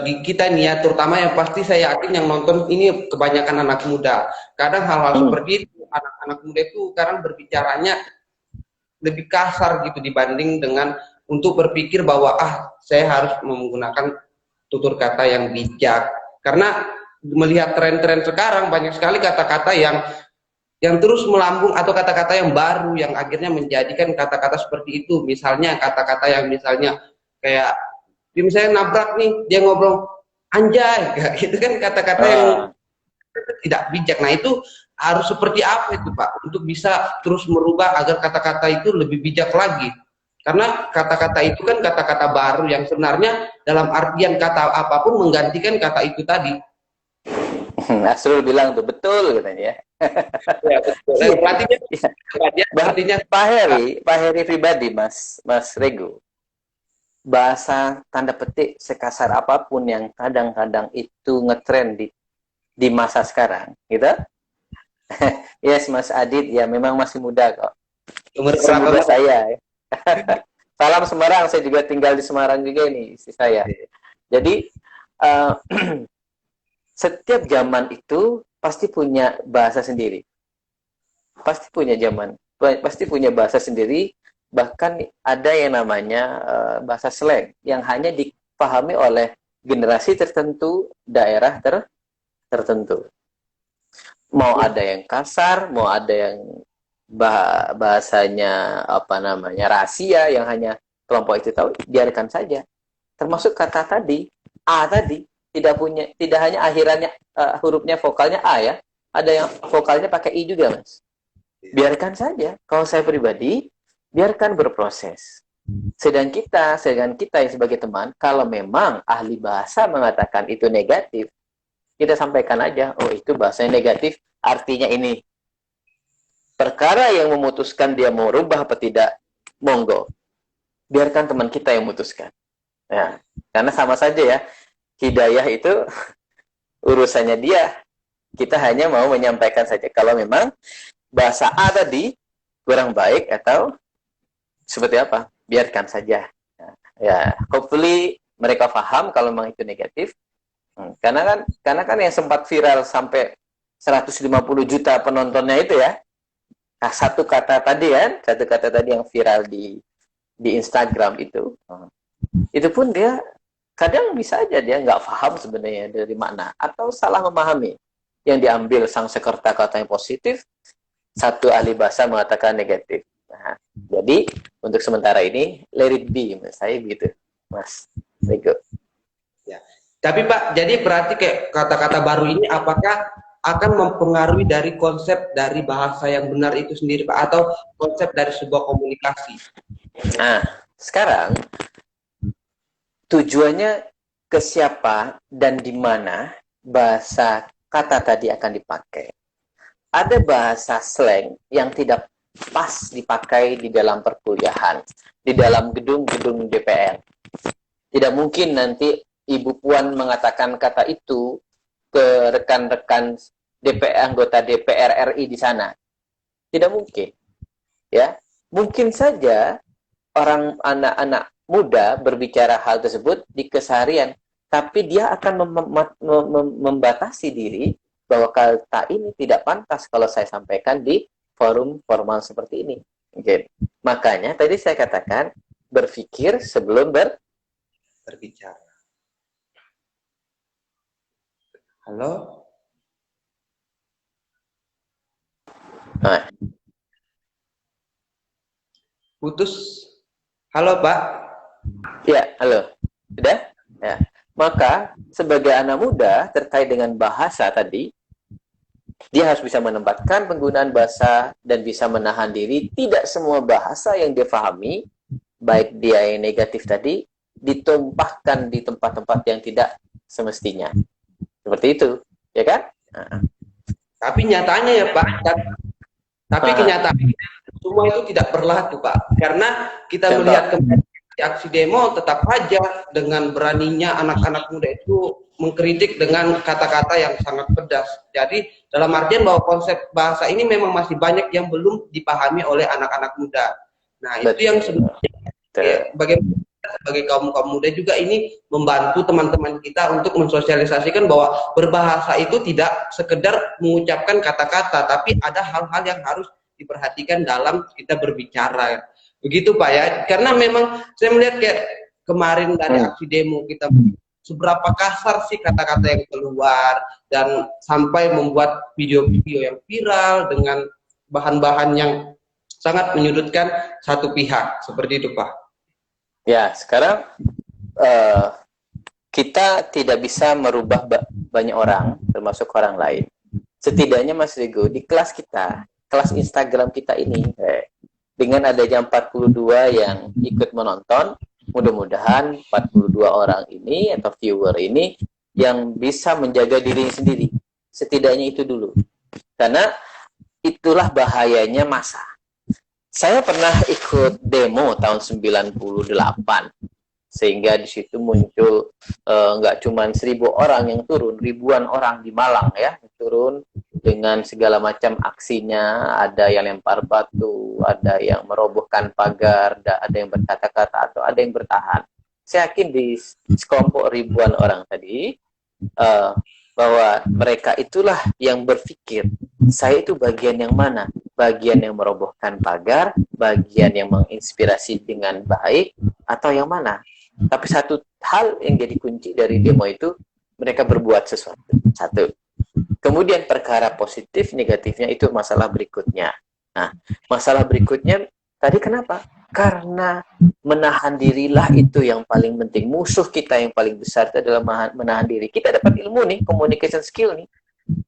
di kita nih ya, terutama yang pasti saya yakin yang nonton ini kebanyakan anak muda. Kadang hal-hal seperti itu, anak-anak muda itu kadang berbicaranya lebih kasar gitu dibanding dengan untuk berpikir bahwa saya harus menggunakan tutur kata yang bijak. Karena melihat tren-tren sekarang banyak sekali kata-kata yang terus melambung atau kata-kata yang baru yang akhirnya menjadikan kata-kata seperti itu. Misalnya kata-kata yang misalnya kayak dia misalnya nabrak nih, dia ngobrol anjay, itu kan kata-kata yang tidak bijak. Nah itu harus seperti apa itu Pak untuk bisa terus merubah agar kata-kata itu lebih bijak lagi, karena kata-kata itu kan kata-kata baru yang sebenarnya dalam artian kata apapun menggantikan kata itu tadi. Asrul bilang tuh betul katanya. Ya betul. Artinya Pak Heri pribadi, Mas Rego, bahasa tanda petik sekasar apapun yang kadang-kadang itu ngetren di masa sekarang, gitu. Yes, Mas Adit, ya memang masih muda kok. Umur berapa saya? Salam Semarang, saya juga tinggal di Semarang juga ini, istri saya. Jadi setiap zaman itu pasti punya bahasa sendiri. Pasti punya bahasa sendiri. Bahkan ada yang namanya bahasa slang yang hanya dipahami oleh generasi tertentu, daerah tertentu. Mau ada yang kasar, mau ada yang bahasanya rahasia yang hanya kelompok itu tahu, biarkan saja. Termasuk kata tadi, A tadi tidak hanya akhirannya hurufnya vokalnya A ya, ada yang vokalnya pakai I juga, Mas. Biarkan saja. Kalau saya pribadi, biarkan berproses. Sedangkan kita yang sebagai teman, kalau memang ahli bahasa mengatakan itu negatif, kita sampaikan aja, oh itu bahasanya negatif, Artinya ini, perkara yang memutuskan dia mau rubah apa tidak, monggo. Biarkan teman kita yang memutuskan. Ya, karena sama saja ya, hidayah itu urusannya dia. Kita hanya mau menyampaikan saja. Kalau memang bahasa A tadi kurang baik atau seperti apa, biarkan saja. Ya, hopefully mereka paham kalau memang itu negatif. Karena kan yang sempat viral sampai 150 juta penontonnya itu ya, satu kata tadi yang viral di Instagram itu pun dia kadang bisa aja dia nggak paham sebenarnya dari makna atau salah memahami. Yang diambil sang sekerta kata yang positif, satu ahli bahasa mengatakan negatif. Nah, jadi untuk sementara ini let it be, saya begitu, Mas. Thank you. Ya. Tapi Pak, jadi berarti kayak kata-kata baru ini apakah akan mempengaruhi dari konsep dari bahasa yang benar itu sendiri Pak, atau konsep dari sebuah komunikasi? Nah, sekarang tujuannya ke siapa dan di mana bahasa kata tadi akan dipakai. Ada bahasa slang yang tidak pas dipakai di dalam perkuliahan, di dalam gedung-gedung DPR. Tidak mungkin nanti Ibu Puan mengatakan kata itu ke rekan-rekan anggota DPR RI di sana. Tidak mungkin. Ya, mungkin saja orang anak-anak muda berbicara hal tersebut di keseharian, tapi dia akan membatasi diri bahwa kata ini tidak pantas kalau saya sampaikan di forum formal seperti ini. Okay. Makanya tadi saya katakan berpikir sebelum berbicara. Halo? Nah. Putus. Halo Pak. Ya, halo. Sudah? Ya. Maka sebagai anak muda terkait dengan bahasa tadi, dia harus bisa menempatkan penggunaan bahasa dan bisa menahan diri. Tidak semua bahasa yang dia pahami, baik dia yang negatif tadi, ditumpahkan di tempat-tempat yang tidak semestinya. Seperti itu, ya kan? Tapi nyatanya ya Pak, tapi kenyataannya semua itu tidak berlaku Pak. Karena kita melihat aksi demo tetap saja dengan beraninya anak-anak muda itu mengkritik dengan kata-kata yang sangat pedas. Jadi dalam artian bahwa konsep bahasa ini memang masih banyak yang belum dipahami oleh anak-anak muda. Nah, itu yang sebenarnya sebagai kaum muda juga ini membantu teman-teman kita untuk mensosialisasikan bahwa berbahasa itu tidak sekedar mengucapkan kata-kata, tapi ada hal-hal yang harus diperhatikan dalam kita berbicara. Begitu Pak ya, karena memang saya melihat kayak kemarin dari aksi demo kita seberapa kasar sih kata-kata yang keluar dan sampai membuat video-video yang viral dengan bahan-bahan yang sangat menyudutkan satu pihak, seperti itu Pak. Ya, sekarang kita tidak bisa merubah banyak orang, termasuk orang lain. Setidaknya Mas Rego, di kelas kita, kelas Instagram kita ini, dengan adanya 42 yang ikut menonton, mudah-mudahan 42 orang ini atau viewer ini yang bisa menjaga dirinya sendiri. Setidaknya itu dulu. Karena itulah bahayanya massa. Saya pernah ikut demo tahun 98, sehingga di situ muncul nggak cuma 1.000 orang yang turun, ribuan orang di Malang ya turun dengan segala macam aksinya. Ada yang lempar batu, ada yang merobohkan pagar, ada yang berkata-kata atau ada yang bertahan. Saya yakin di sekelompok ribuan orang tadi bahwa mereka itulah yang berpikir, saya itu bagian yang mana? Bagian yang merobohkan pagar, bagian yang menginspirasi dengan baik, atau yang mana? Tapi satu hal yang jadi kunci dari demo itu, mereka berbuat sesuatu. Satu. Kemudian perkara positif, negatifnya itu masalah berikutnya. Nah, masalah berikutnya tadi kenapa? Karena menahan dirilah itu yang paling penting. Musuh kita yang paling besar itu adalah menahan diri. Kita dapat ilmu nih, communication skill nih.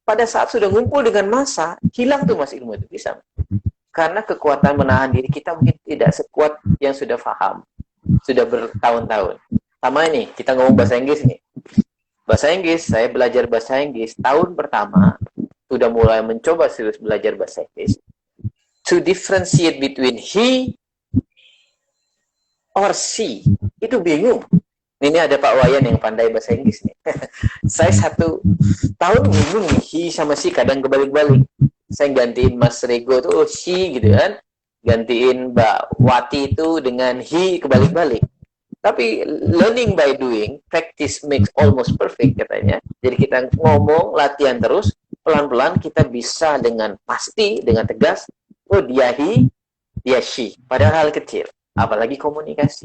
Pada saat sudah ngumpul dengan massa, hilang tuh Mas ilmu itu bisa. Karena kekuatan menahan diri kita mungkin tidak sekuat yang sudah paham. Sudah bertahun-tahun. Sama ini, kita ngomong bahasa Inggris nih. Bahasa Inggris, saya belajar bahasa Inggris tahun pertama, sudah mulai mencoba serius belajar bahasa Inggris, to differentiate between he or she, itu bingung. Ini ada Pak Wayan yang pandai bahasa Inggris nih. Saya 1 tahun bingung nih, he sama she kadang kebalik-balik. Saya gantiin Mas Rego tuh oh, she gitu kan. Gantiin Mbak Wati itu dengan he kebalik-balik. Tapi learning by doing, practice makes almost perfect katanya. Jadi kita ngomong, latihan terus, pelan-pelan kita bisa dengan pasti, dengan tegas, oh dia he, dia she. Padahal hal kecil, apalagi komunikasi.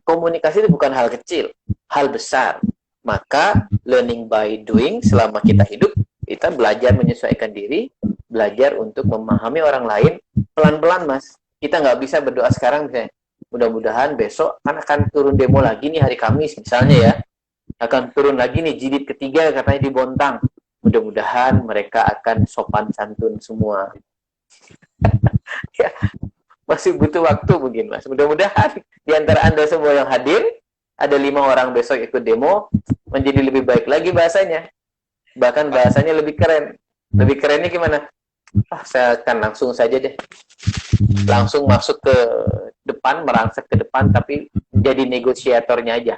Komunikasi itu bukan hal kecil, hal besar. Maka learning by doing selama kita hidup, kita belajar menyesuaikan diri, belajar untuk memahami orang lain, pelan-pelan Mas. Kita nggak bisa berdoa sekarang misalnya, mudah-mudahan besok kan akan turun demo lagi nih hari Kamis misalnya ya, akan turun lagi nih jilid ketiga katanya di Bontang, mudah-mudahan mereka akan sopan santun semua. Ya, masih butuh waktu mungkin Mas, mudah-mudahan di antara Anda semua yang hadir ada 5 orang besok ikut demo menjadi lebih baik lagi bahasanya, bahkan bahasanya lebih keren. Lebih kerennya gimana? Saya akan langsung saja deh, langsung masuk ke depan, merangsek ke depan, tapi jadi negosiatornya aja.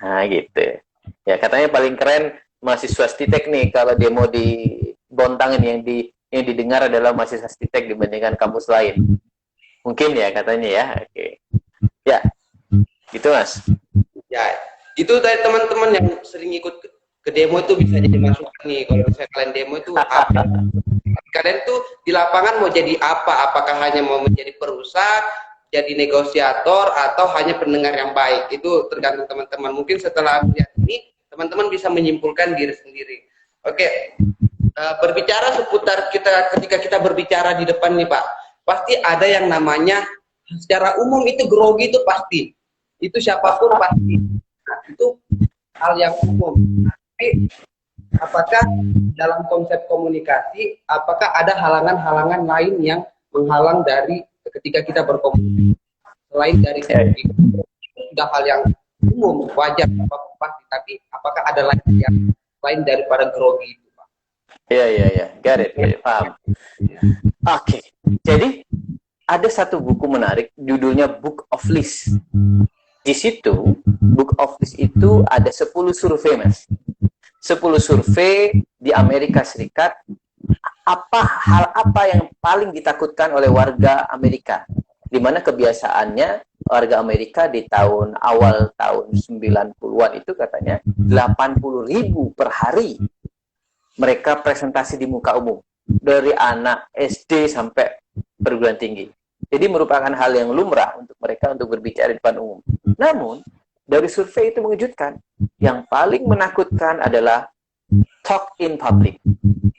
Nah gitu. Ya katanya paling keren mahasiswa STITEK nih kalau demo di Bontang ini yang didengar adalah mahasiswa STITEK dibandingkan kampus lain. Mungkin ya katanya ya. Oke. Ya. Gitu Mas. Ya, itu dari teman-teman yang sering ikut ke demo itu bisa jadi masukan nih. Kalau misalnya kalian demo itu apa? Kalian tuh di lapangan mau jadi apa? Apakah hanya mau menjadi perusak, jadi negosiator, atau hanya pendengar yang baik? Itu tergantung teman-teman. Mungkin setelah melihat ini, teman-teman bisa menyimpulkan diri sendiri. Oke, berbicara seputar ketika kita berbicara di depan nih Pak, pasti ada yang namanya secara umum itu grogi itu pasti. Itu siapapun pasti. Nah, itu hal yang umum. Tapi apakah dalam konsep komunikasi, apakah ada halangan-halangan lain yang menghalang dari ketika kita berkomunikasi selain dari itu sudah hal yang umum, wajar, apapun pasti. Tapi apakah ada lain yang lain daripada grogi itu, Pak? Iya. Got it. Paham. Oke. Jadi ada satu buku menarik, judulnya Book of List. Di situ, Book of List itu ada 10 survei, Mas. 10 survei di Amerika Serikat, hal apa yang paling ditakutkan oleh warga Amerika, di mana kebiasaannya warga Amerika di awal tahun 90-an itu katanya 80.000 per hari mereka presentasi di muka umum, dari anak SD sampai perguruan tinggi. Jadi merupakan hal yang lumrah untuk mereka untuk berbicara di depan umum. Namun, dari survei itu mengejutkan. Yang paling menakutkan adalah talk in public.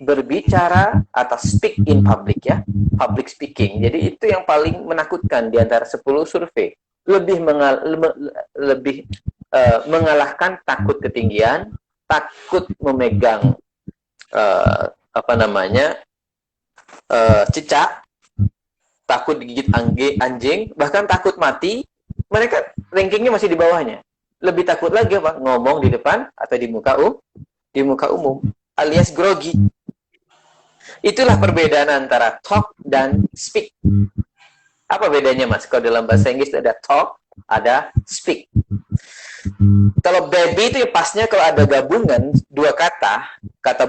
Berbicara atau speak in public ya. Public speaking. Jadi itu yang paling menakutkan di antara 10 survei. Lebih mengalahkan takut ketinggian, takut memegang cicak, takut digigit anjing, bahkan takut mati. Mereka rankingnya masih di bawahnya. Lebih takut lagi apa? Ngomong di depan atau di muka umum, alias grogi. Itulah perbedaan antara talk dan speak. Apa bedanya Mas? Kalau dalam bahasa Inggris ada talk, ada speak. Kalau baby itu pasnya kalau ada gabungan dua kata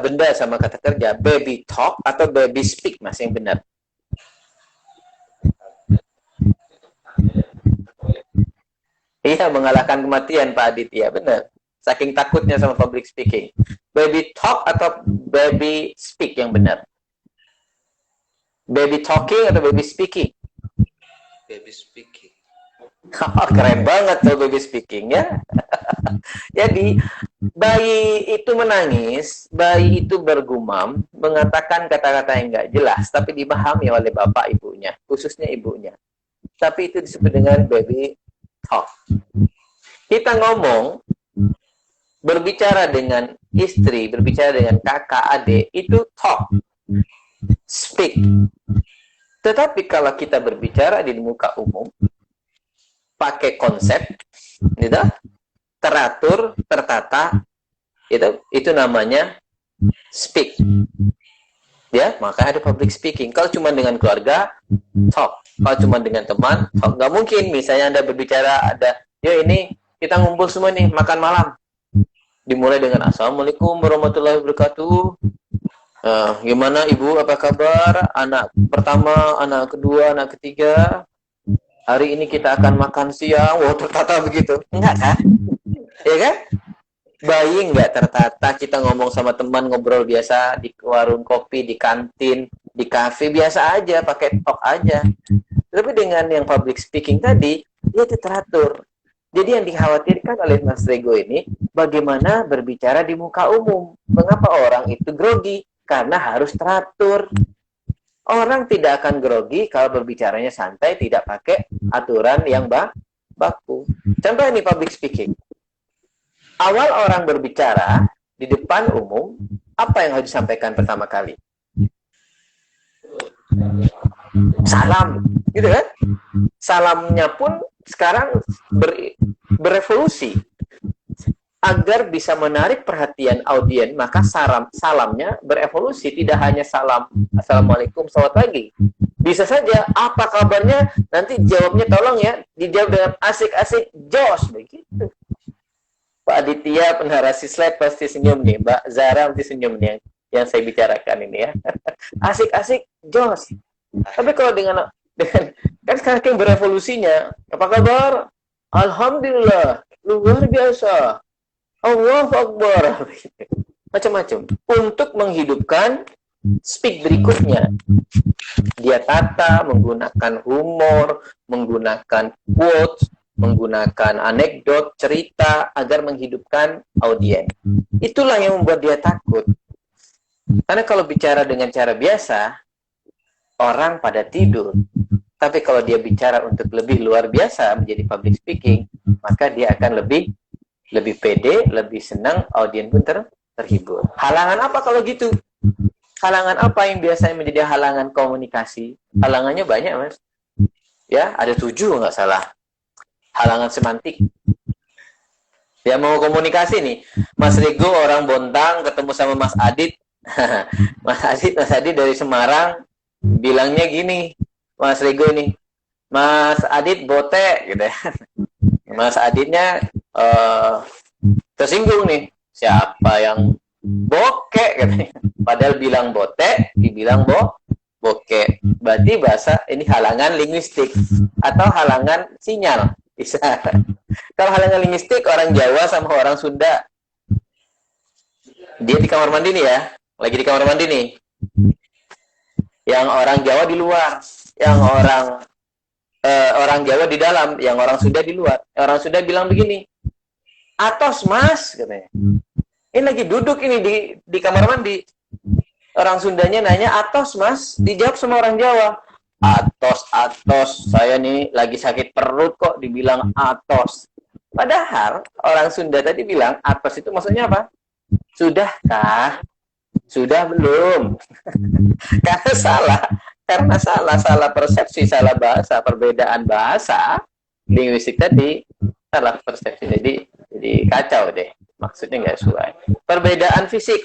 benda sama kata kerja, baby talk atau baby speak, Mas, yang benar. Iya, mengalahkan kematian Pak Aditya, benar. Saking takutnya sama public speaking. Baby talk atau baby speak yang benar? Baby talking atau baby speaking? Baby speaking. Oh, keren banget tuh baby speaking ya. Jadi bayi itu menangis, bayi itu bergumam, mengatakan kata-kata yang nggak jelas, tapi dipahami oleh bapak ibunya, khususnya ibunya. Tapi itu disebut dengan baby talk. Kita ngomong, berbicara dengan istri, berbicara dengan kakak, adik, itu talk, speak. Tetapi kalau kita berbicara di muka umum, pakai konsep, gitu, teratur, tertata, itu namanya speak. Ya, maka ada public speaking. Kalau cuma dengan keluarga, talk. Kalau cuma dengan teman, talk. Nggak mungkin. Misalnya Anda berbicara, ya ini kita ngumpul semua nih, makan malam. Dimulai dengan Assalamualaikum warahmatullahi wabarakatuh. Gimana Ibu, apa kabar? Anak pertama, anak kedua, anak ketiga. Hari ini kita akan makan siang. Wah, tertata begitu. Enggak kan? Ya kan? Bayi nggak tertata, kita ngomong sama teman, ngobrol biasa di warung kopi, di kantin, di kafe, biasa aja, pakai talk aja. Tapi dengan yang public speaking tadi, dia teratur. Jadi yang dikhawatirkan oleh Mas Rego ini, bagaimana berbicara di muka umum. Mengapa orang itu grogi? Karena harus teratur. Orang tidak akan grogi kalau berbicaranya santai, tidak pakai aturan yang baku. Contoh ini public speaking. Awal orang berbicara di depan umum, apa yang harus disampaikan pertama kali? Salam, gitu kan? Salamnya pun sekarang berevolusi. Agar bisa menarik perhatian audiens, maka salamnya berevolusi. Tidak hanya salam, Assalamualaikum, selamat pagi. Bisa saja, apa kabarnya? Nanti jawabnya tolong ya, dijawab dengan asik-asik, jos, begitu. Pak Aditya penarasi slide pasti senyum nih, Mbak Zara pasti senyum nih yang saya bicarakan ini ya. Asik-asik, jos. Tapi kalau dengan kan sekarang berevolusinya, apa kabar? Alhamdulillah, luar biasa. Allahu Akbar. Macam-macam. Untuk menghidupkan speak berikutnya. Dia tata, menggunakan humor, menggunakan quotes, menggunakan anekdot, cerita, agar menghidupkan audiens. Itulah yang membuat dia takut. Karena kalau bicara dengan cara biasa, orang pada tidur. Tapi kalau dia bicara untuk lebih luar biasa, menjadi public speaking, maka dia akan lebih pede, lebih senang, audiens pun terhibur. Halangan apa kalau gitu? Halangan apa yang biasanya menjadi halangan komunikasi? Halangannya banyak, Mas. Ya, ada 7 nggak salah. Halangan semantik. Ya mau komunikasi nih, Mas Rego orang Bontang ketemu sama Mas Adit. Mas Adit dari Semarang bilangnya gini, Mas Rego ini, Mas Adit bote gitu ya. Mas Aditnya tersinggung nih, siapa yang bokek katanya. Padahal bilang bote, dibilang bokek. Berarti bahasa ini halangan linguistik atau halangan sinyal. Bisa. Kalau halangan linguistik, orang Jawa sama orang Sunda, dia di kamar mandi nih ya, lagi di kamar mandi nih. Yang orang Jawa di luar, yang orang Jawa di dalam, yang orang Sunda di luar. Orang Sunda bilang begini, atos mas, katanya. Ini lagi duduk ini di kamar mandi. Orang Sundanya nanya, atos mas, dijawab sama orang Jawa. Atos, saya nih lagi sakit perut kok dibilang atos. Padahal orang Sunda tadi bilang atos itu maksudnya apa? Sudahkah? Sudah belum? Karena salah persepsi, salah bahasa, perbedaan bahasa linguistik tadi, salah persepsi. Jadi kacau deh. Maksudnya nggak sesuai. Perbedaan fisik.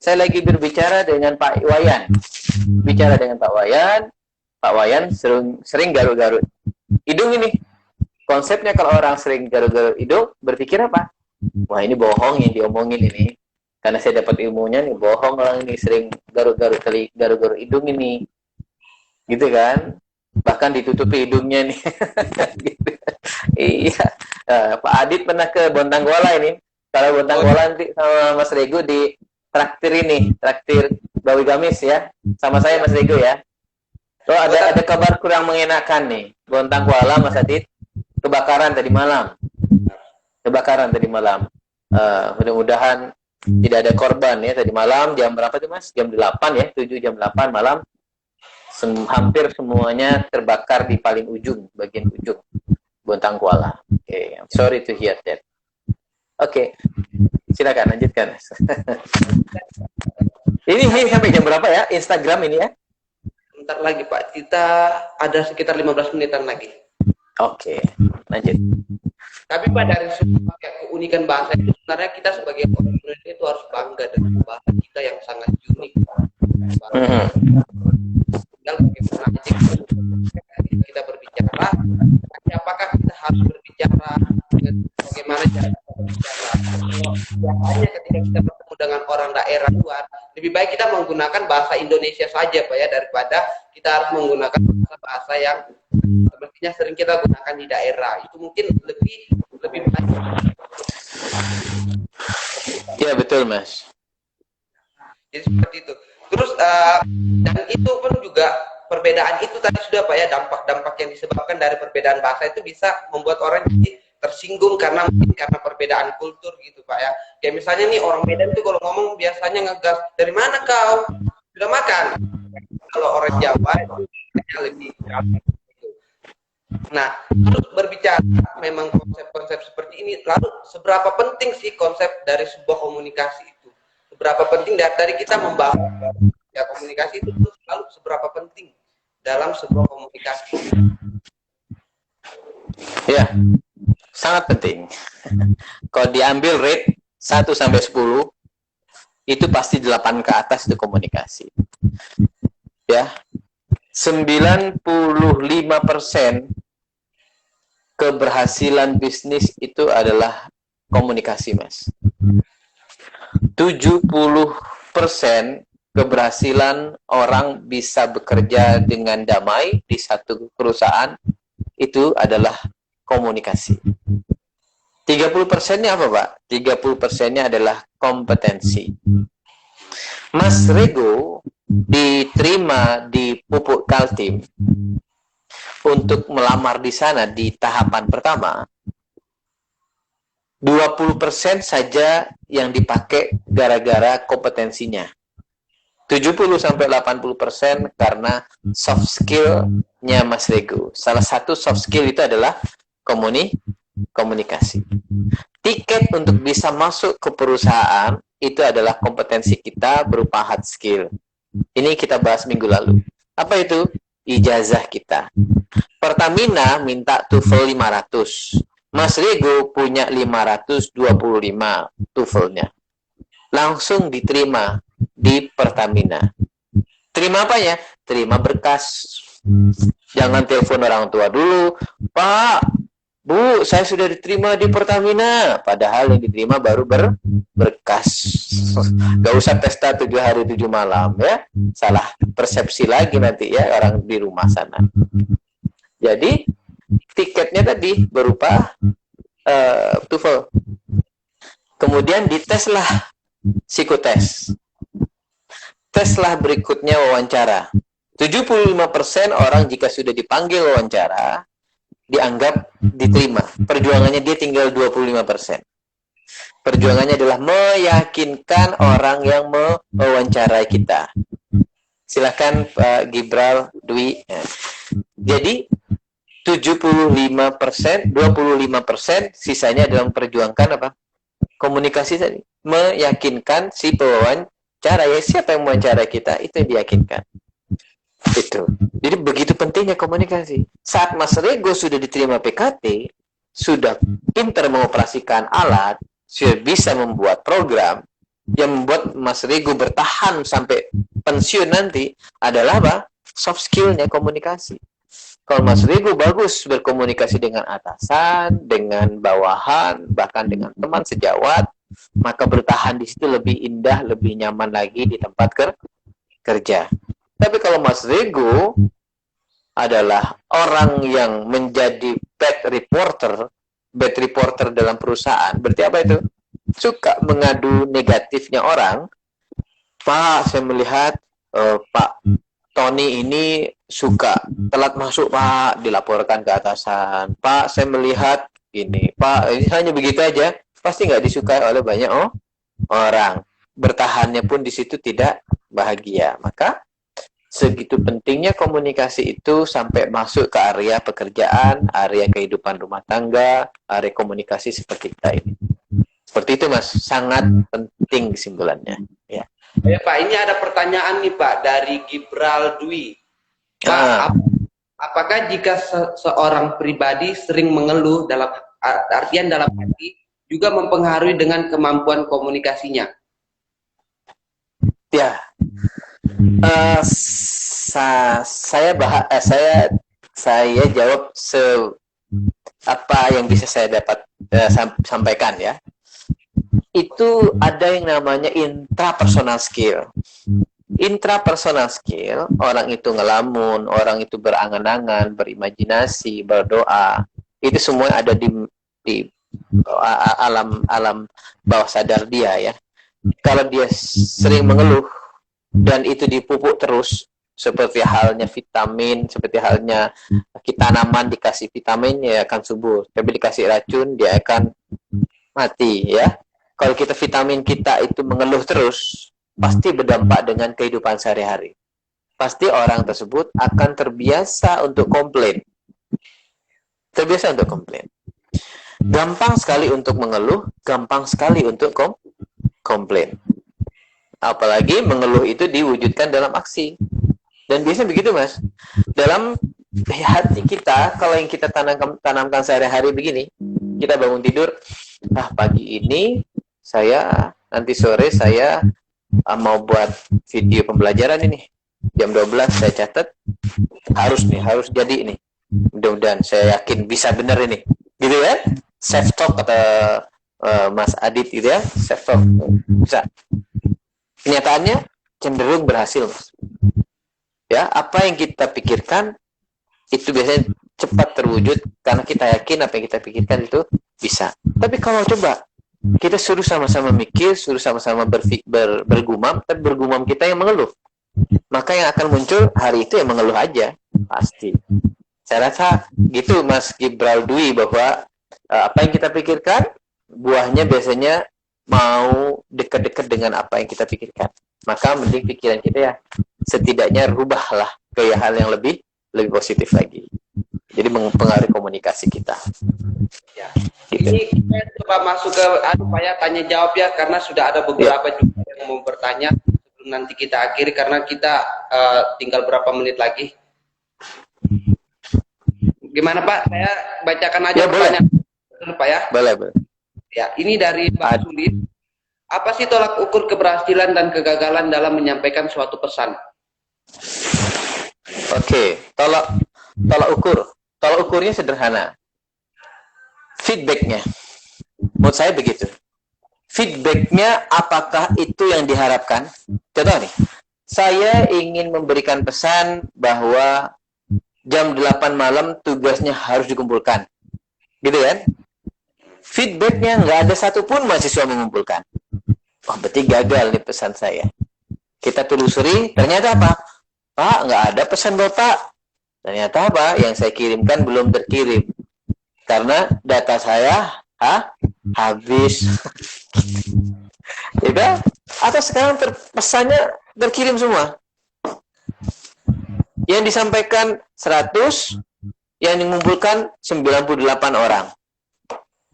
Saya lagi berbicara dengan Pak Wayan. Bicara dengan Pak Wayan sering garuk-garuk hidung ini. Konsepnya kalau orang sering garuk-garuk hidung, berpikir apa? Wah, ini bohong yang diomongin ini. Karena saya dapat ilmunya nih, bohong orang ini sering garuk-garuk hidung ini. Gitu kan? Bahkan ditutupi hidungnya nih. Gitu. Iya. Pak Adit pernah ke Bontang Kuala ini. Kalau Bontang Kuala nanti sama Mas Rego di traktir Bawi Gamis ya. Sama saya Mas Rego ya. So, ada kabar kurang mengenakan nih. Bontang Kuala, Mas Adit. Kebakaran tadi malam. Mudah-mudahan tidak ada korban ya. Tadi malam jam berapa tuh Mas? Jam 8 ya. 7 jam 8 malam. Hampir semuanya terbakar di paling ujung, bagian ujung. Bontang Kuala. Okay. I'm sorry to hear that. Oke. Silakan lanjutkan. Ini sampai jam berapa ya? Instagram ini ya? Bentar lagi Pak, kita ada sekitar 15 menitan lagi. Oke, lanjut. Tapi Pak, dari keunikan bahasa itu sebenarnya kita sebagai orang Indonesia itu harus bangga dengan bahasa kita yang sangat unik. tinggal bagaimana aja kita berbicara, apakah kita harus berbicara, bagaimana cara kita berbicara. Kalau biasanya ketika kita bertemu dengan orang daerah luar, lebih baik kita menggunakan bahasa Indonesia saja Pak ya, daripada kita harus menggunakan bahasa yang sepertinya sering kita gunakan di daerah. Itu mungkin lebih baik. Ya betul Mas. Jadi seperti itu. Terus dan itu pun juga perbedaan itu tadi sudah Pak ya, dampak-dampak yang disebabkan dari perbedaan bahasa itu bisa membuat orang jadi tersinggung karena mungkin karena perbedaan kultur gitu Pak ya. Kayak misalnya nih orang Medan tuh kalau ngomong biasanya ngegas, dari mana kau? Sudah makan? Kalau orang Jawa itu lebih gitu. Nah, terus berbicara memang konsep-konsep seperti ini, lalu seberapa penting sih konsep dari sebuah komunikasi itu? Seberapa penting dari kita membangun ya komunikasi itu selalu seberapa penting dalam sebuah komunikasi? Ya, sangat penting. Kalau diambil rate 1 sampai 10, itu pasti 8 ke atas itu komunikasi. Ya. 95% keberhasilan bisnis itu adalah komunikasi, Mas. 70% keberhasilan orang bisa bekerja dengan damai di satu perusahaan itu adalah komunikasi. 30%-nya apa, Pak? 30%-nya adalah kompetensi. Mas Rego diterima di Pupuk Kaltim untuk melamar di sana di tahapan pertama. 20% saja yang dipakai gara-gara kompetensinya. 70-80% karena soft skill-nya Mas Rego. Salah satu soft skill itu adalah komunikasi. Tiket untuk bisa masuk ke perusahaan itu adalah kompetensi kita berupa hard skill. Ini kita bahas minggu lalu. Apa itu? Ijazah kita. Pertamina minta TOEFL 500. Mas Rego punya 525 TOEFL-nya. Langsung diterima di Pertamina. Terima apa ya? Terima berkas. Jangan telepon orang tua dulu. Pak, Bu, saya sudah diterima di Pertamina. Padahal yang diterima baru berkas. Gak usah pesta 7 hari 7 malam ya. Salah persepsi lagi nanti ya orang di rumah sana. Jadi tiketnya tadi berupa TOEFL. Kemudian diteslah psikotes. Teslah berikutnya wawancara. 75% orang jika sudah dipanggil wawancara dianggap diterima. Perjuangannya dia tinggal 25%. Perjuangannya adalah meyakinkan orang yang mewawancarai kita. Silakan Pak Gibral Dwi. Jadi 75%, 25% sisanya dalam memperjuangkan apa? Komunikasi tadi. Meyakinkan si pewawancara, ya siapa yang mewawancarai kita, itu yang diyakinkan. Itu. Jadi begitu pentingnya komunikasi. Saat Mas Rego sudah diterima PKT, sudah pintar mengoperasikan alat, sudah bisa membuat program, yang membuat Mas Rego bertahan sampai pensiun nanti adalah apa? Soft skill-nya komunikasi. Kalau Mas Rego bagus berkomunikasi dengan atasan, dengan bawahan, bahkan dengan teman sejawat, maka bertahan di situ lebih indah, lebih nyaman lagi di tempat kerja. Tapi kalau Mas Rego adalah orang yang menjadi bad reporter dalam perusahaan, berarti apa itu? Suka mengadu negatifnya orang. Pak, saya melihat Pak Tony ini suka telat masuk Pak, dilaporkan ke atasan. Pak, saya melihat ini Pak, ini hanya begitu aja, pasti nggak disukai oleh banyak orang. Bertahannya pun di situ tidak bahagia. Maka segitu pentingnya komunikasi itu sampai masuk ke area pekerjaan, area kehidupan rumah tangga, area komunikasi seperti kita ini. Seperti itu Mas, sangat penting kesimpulannya. Ya. Ya Pak, ini ada pertanyaan nih Pak dari Gibral Dwi. Pak, apakah jika seorang pribadi sering mengeluh dalam artian dalam hati juga mempengaruhi dengan kemampuan komunikasinya? Ya, Saya jawab apa yang bisa saya dapat sampaikan ya. Itu ada yang namanya intrapersonal skill. Intrapersonal skill, orang itu ngelamun, orang itu berangan-angan, berimajinasi, berdoa, itu semua ada di alam bawah sadar dia ya. Kalau dia sering mengeluh dan itu dipupuk terus, seperti halnya vitamin, seperti halnya tanaman dikasih vitamin ya akan subur, tapi dikasih racun dia akan mati ya. Kalau vitamin kita itu mengeluh terus, pasti berdampak dengan kehidupan sehari-hari. Pasti orang tersebut akan terbiasa untuk komplain. Terbiasa untuk komplain. Gampang sekali untuk mengeluh, gampang sekali untuk komplain. Apalagi mengeluh itu diwujudkan dalam aksi. Dan biasanya begitu, Mas. Dalam hati kita, kalau yang kita tanamkan sehari-hari begini, kita bangun tidur, pagi ini nanti sore saya mau buat video pembelajaran ini. Jam 12 saya catat, harus jadi ini. Mudah-mudahan saya yakin bisa benar ini. Gitu ya? Self talk kata Mas Adit gitu ya. Self talk bisa. Kenyataannya cenderung berhasil, Mas. Ya, apa yang kita pikirkan itu biasanya cepat terwujud karena kita yakin apa yang kita pikirkan itu bisa. Tapi kalau coba kita suruh sama-sama mikir, suruh sama-sama bergumam, tapi bergumam kita yang mengeluh, maka yang akan muncul hari itu yang mengeluh aja, pasti. Saya rasa gitu, Mas Gibral Dwi, bahwa apa yang kita pikirkan, buahnya biasanya mau dekat-dekat dengan apa yang kita pikirkan. Maka mending pikiran kita ya, setidaknya rubahlah ke hal yang lebih positif lagi. Jadi mempengaruhi komunikasi kita. Ya. Ini kita coba masuk ke Pak ya, tanya jawab ya, karena sudah ada beberapa juga yang mau bertanya sebelum nanti kita akhiri, karena kita tinggal berapa menit lagi. Gimana Pak? Saya bacakan aja pertanyaan dulu Pak ya. Boleh. Ya, ini dari Pak Sulit. Apa sih tolak ukur keberhasilan dan kegagalan dalam menyampaikan suatu pesan? Oke, tolak ukurnya sederhana. Feedbacknya, menurut saya begitu. Feedbacknya apakah itu yang diharapkan? Contoh nih, saya ingin memberikan pesan bahwa jam 8 malam tugasnya harus dikumpulkan, gitu kan? Feedbacknya nggak ada satupun mahasiswa mengumpulkan. Oh, berarti gagal nih pesan saya. Kita telusuri, ternyata apa? Pak, nggak ada pesan Bapak. Ternyata apa? Yang saya kirimkan belum terkirim. Karena data saya habis. Ya, atau sekarang pesannya terkirim semua. Yang disampaikan 100, yang mengumpulkan 98 orang.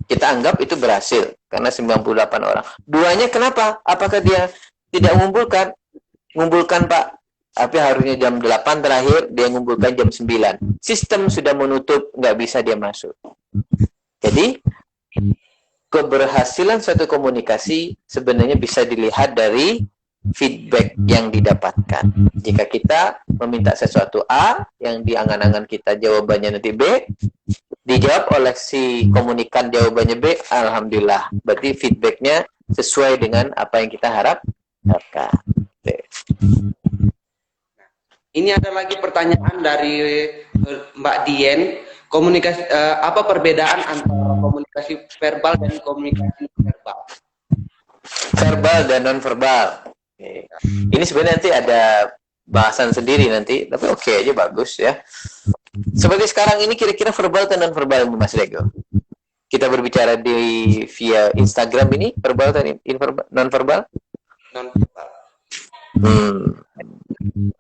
Kita anggap itu berhasil karena 98 orang. Duanya kenapa? Apakah dia tidak mengumpulkan? Mengumpulkan Pak, tapi harusnya jam 8 terakhir, dia mengumpulkan jam 9. Sistem sudah menutup, nggak bisa dia masuk. Jadi, keberhasilan suatu komunikasi sebenarnya bisa dilihat dari feedback yang didapatkan. Jika kita meminta sesuatu A, yang diangan-angan kita jawabannya nanti B, dijawab oleh si komunikan jawabannya B, alhamdulillah. Berarti feedbacknya sesuai dengan apa yang kita harapkan. Ini ada lagi pertanyaan dari Mbak Dien. Komunikasi apa perbedaan antara komunikasi verbal dan komunikasi verbal? Verbal dan non verbal. Ini sebenarnya nanti ada bahasan sendiri nanti, tapi oke aja, bagus ya. Seperti sekarang ini kira-kira verbal atau non verbal, Mas Rego? Kita berbicara via Instagram ini verbal atau non verbal? Non verbal.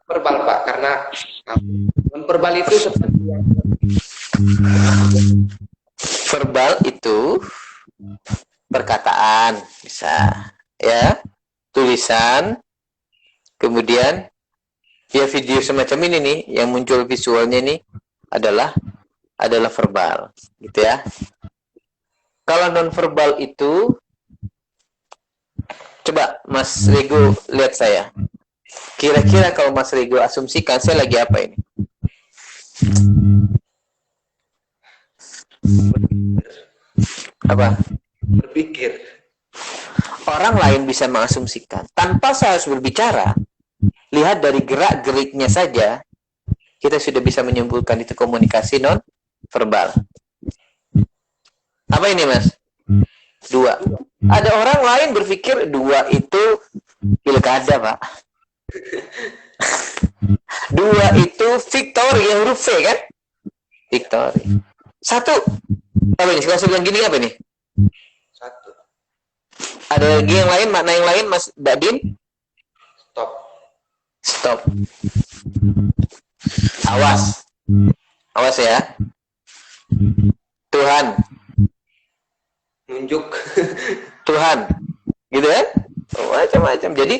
Verbal Pak, karena non verbal itu seperti yang verbal itu perkataan, bisa ya, tulisan, kemudian ya video semacam ini nih, yang muncul visualnya ini adalah verbal, gitu ya. Kalau non verbal itu, coba Mas Rego lihat saya. Kira-kira kalau Mas Rigo asumsikan saya lagi apa ini? Apa? Berpikir. Orang lain bisa mengasumsikan tanpa saya harus berbicara. Lihat dari gerak-geriknya saja, kita sudah bisa menyimpulkan itu komunikasi non verbal. Apa ini, Mas? 2. Ada orang lain berpikir 2 itu pilkada, Pak. 2 itu victory, yang huruf V kan? Victory. 1. Apa ini? Kalau saya bilang gini apa ini? 1. Ada lagi yang lain, makna yang lain, Mas Dadin? Stop. Stop. Awas. Awas ya. Tuhan. Nunjuk. Tuhan. Gitu kan? Macam-macam. Jadi,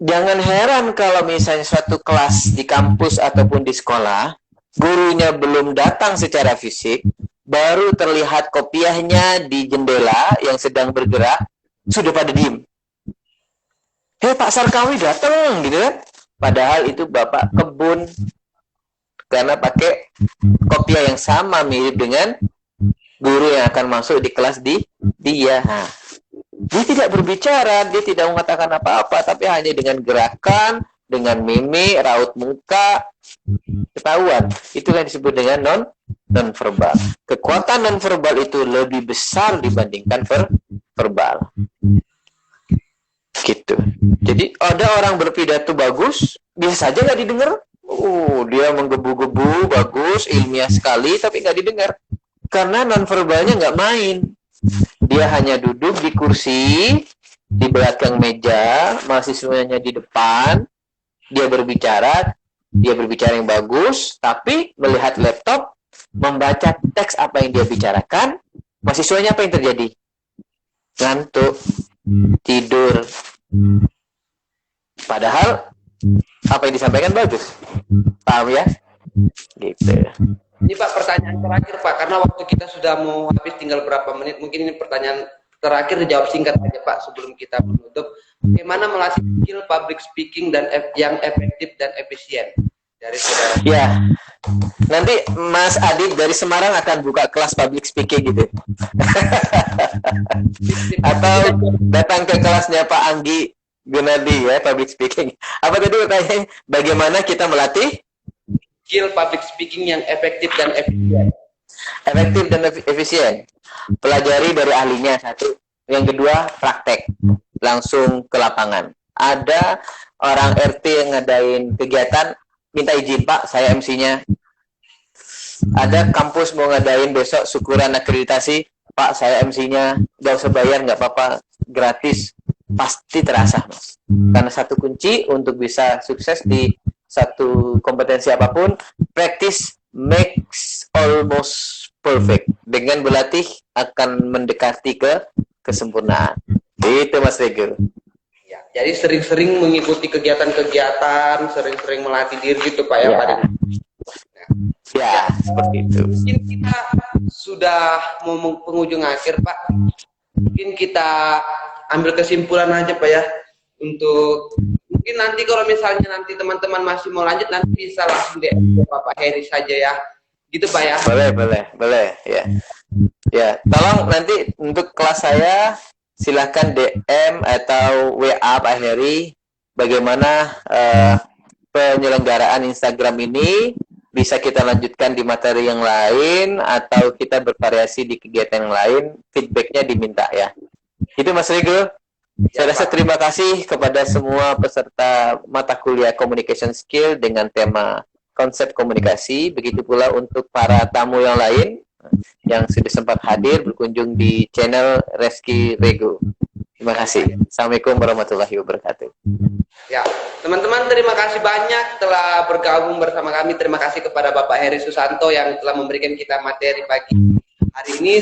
jangan heran kalau misalnya suatu kelas di kampus ataupun di sekolah, gurunya belum datang secara fisik, baru terlihat kopiahnya di jendela yang sedang bergerak, sudah pada diem. Hei, Pak Sarkawi datang, gitu kan? Padahal itu Bapak kebun, karena pakai kopiah yang sama mirip dengan guru yang akan masuk di kelas dia. Dia tidak berbicara, dia tidak mengatakan apa-apa, tapi hanya dengan gerakan, dengan mimik, raut muka, ketahuan. Itu yang disebut dengan non-verbal. Kekuatan non-verbal itu lebih besar dibandingkan verbal. Gitu. Jadi ada orang berpidato bagus, biasa saja nggak didengar. Dia menggebu-gebu, bagus, ilmiah sekali, tapi nggak didengar. Karena non-verbalnya nggak main. Dia hanya duduk di kursi, di belakang meja, mahasiswanya di depan, dia berbicara yang bagus, tapi melihat laptop, membaca teks apa yang dia bicarakan, mahasiswanya apa yang terjadi? Ngantuk, tidur. Padahal apa yang disampaikan bagus. Paham ya? Gitu. Ini Pak, pertanyaan terakhir Pak, karena waktu kita sudah mau habis tinggal berapa menit, mungkin ini pertanyaan terakhir, dijawab singkat saja Pak sebelum kita menutup. Bagaimana melatih skill public speaking dan yang efektif dan efisien dari saudara? Ya, nanti Mas Adit dari Semarang akan buka kelas public speaking gitu. Atau datang ke kelasnya Pak Anggi Gunadi ya, public speaking. Apa tadi pertanyaannya? Bagaimana kita melatih skill public speaking yang efektif dan efisien? Efektif dan efisien. Pelajari dari ahlinya, 1. Yang kedua, praktek. Langsung ke lapangan. Ada orang RT yang ngadain kegiatan, minta izin Pak, saya MC-nya. Ada kampus mau ngadain besok syukuran akreditasi, Pak, saya MC-nya. Gak usah bayar, gak apa-apa, gratis. Pasti terasa, Mas. Karena satu kunci untuk bisa sukses di satu kompetensi apapun, practice makes almost perfect. Dengan berlatih akan mendekati ke kesempurnaan. Itu Mas Rego. Ya, jadi sering-sering mengikuti kegiatan-kegiatan, sering-sering melatih diri gitu Pak ya, Pak. Ya, seperti itu. Mungkin kita sudah mau penghujung akhir Pak. Mungkin kita ambil kesimpulan aja Pak ya, untuk mungkin nanti kalau misalnya nanti teman-teman masih mau lanjut, nanti bisa langsung DM ke Bapak Heri saja ya, gitu Pak ya. Boleh ya. Ya, tolong nanti untuk kelas saya silahkan DM atau WA Pak Heri bagaimana penyelenggaraan Instagram ini, bisa kita lanjutkan di materi yang lain atau kita bervariasi di kegiatan yang lain, feedbacknya diminta ya. Itu Mas Rego. Saya rasa terima kasih kepada semua peserta mata kuliah Communication Skill dengan tema konsep komunikasi. Begitu pula untuk para tamu yang lain yang sudah sempat hadir berkunjung di channel Reski Rego. Terima kasih. Assalamualaikum warahmatullahi wabarakatuh. Ya, teman-teman terima kasih banyak telah bergabung bersama kami. Terima kasih kepada Bapak Heri Susanto yang telah memberikan kita materi pagi hari ini.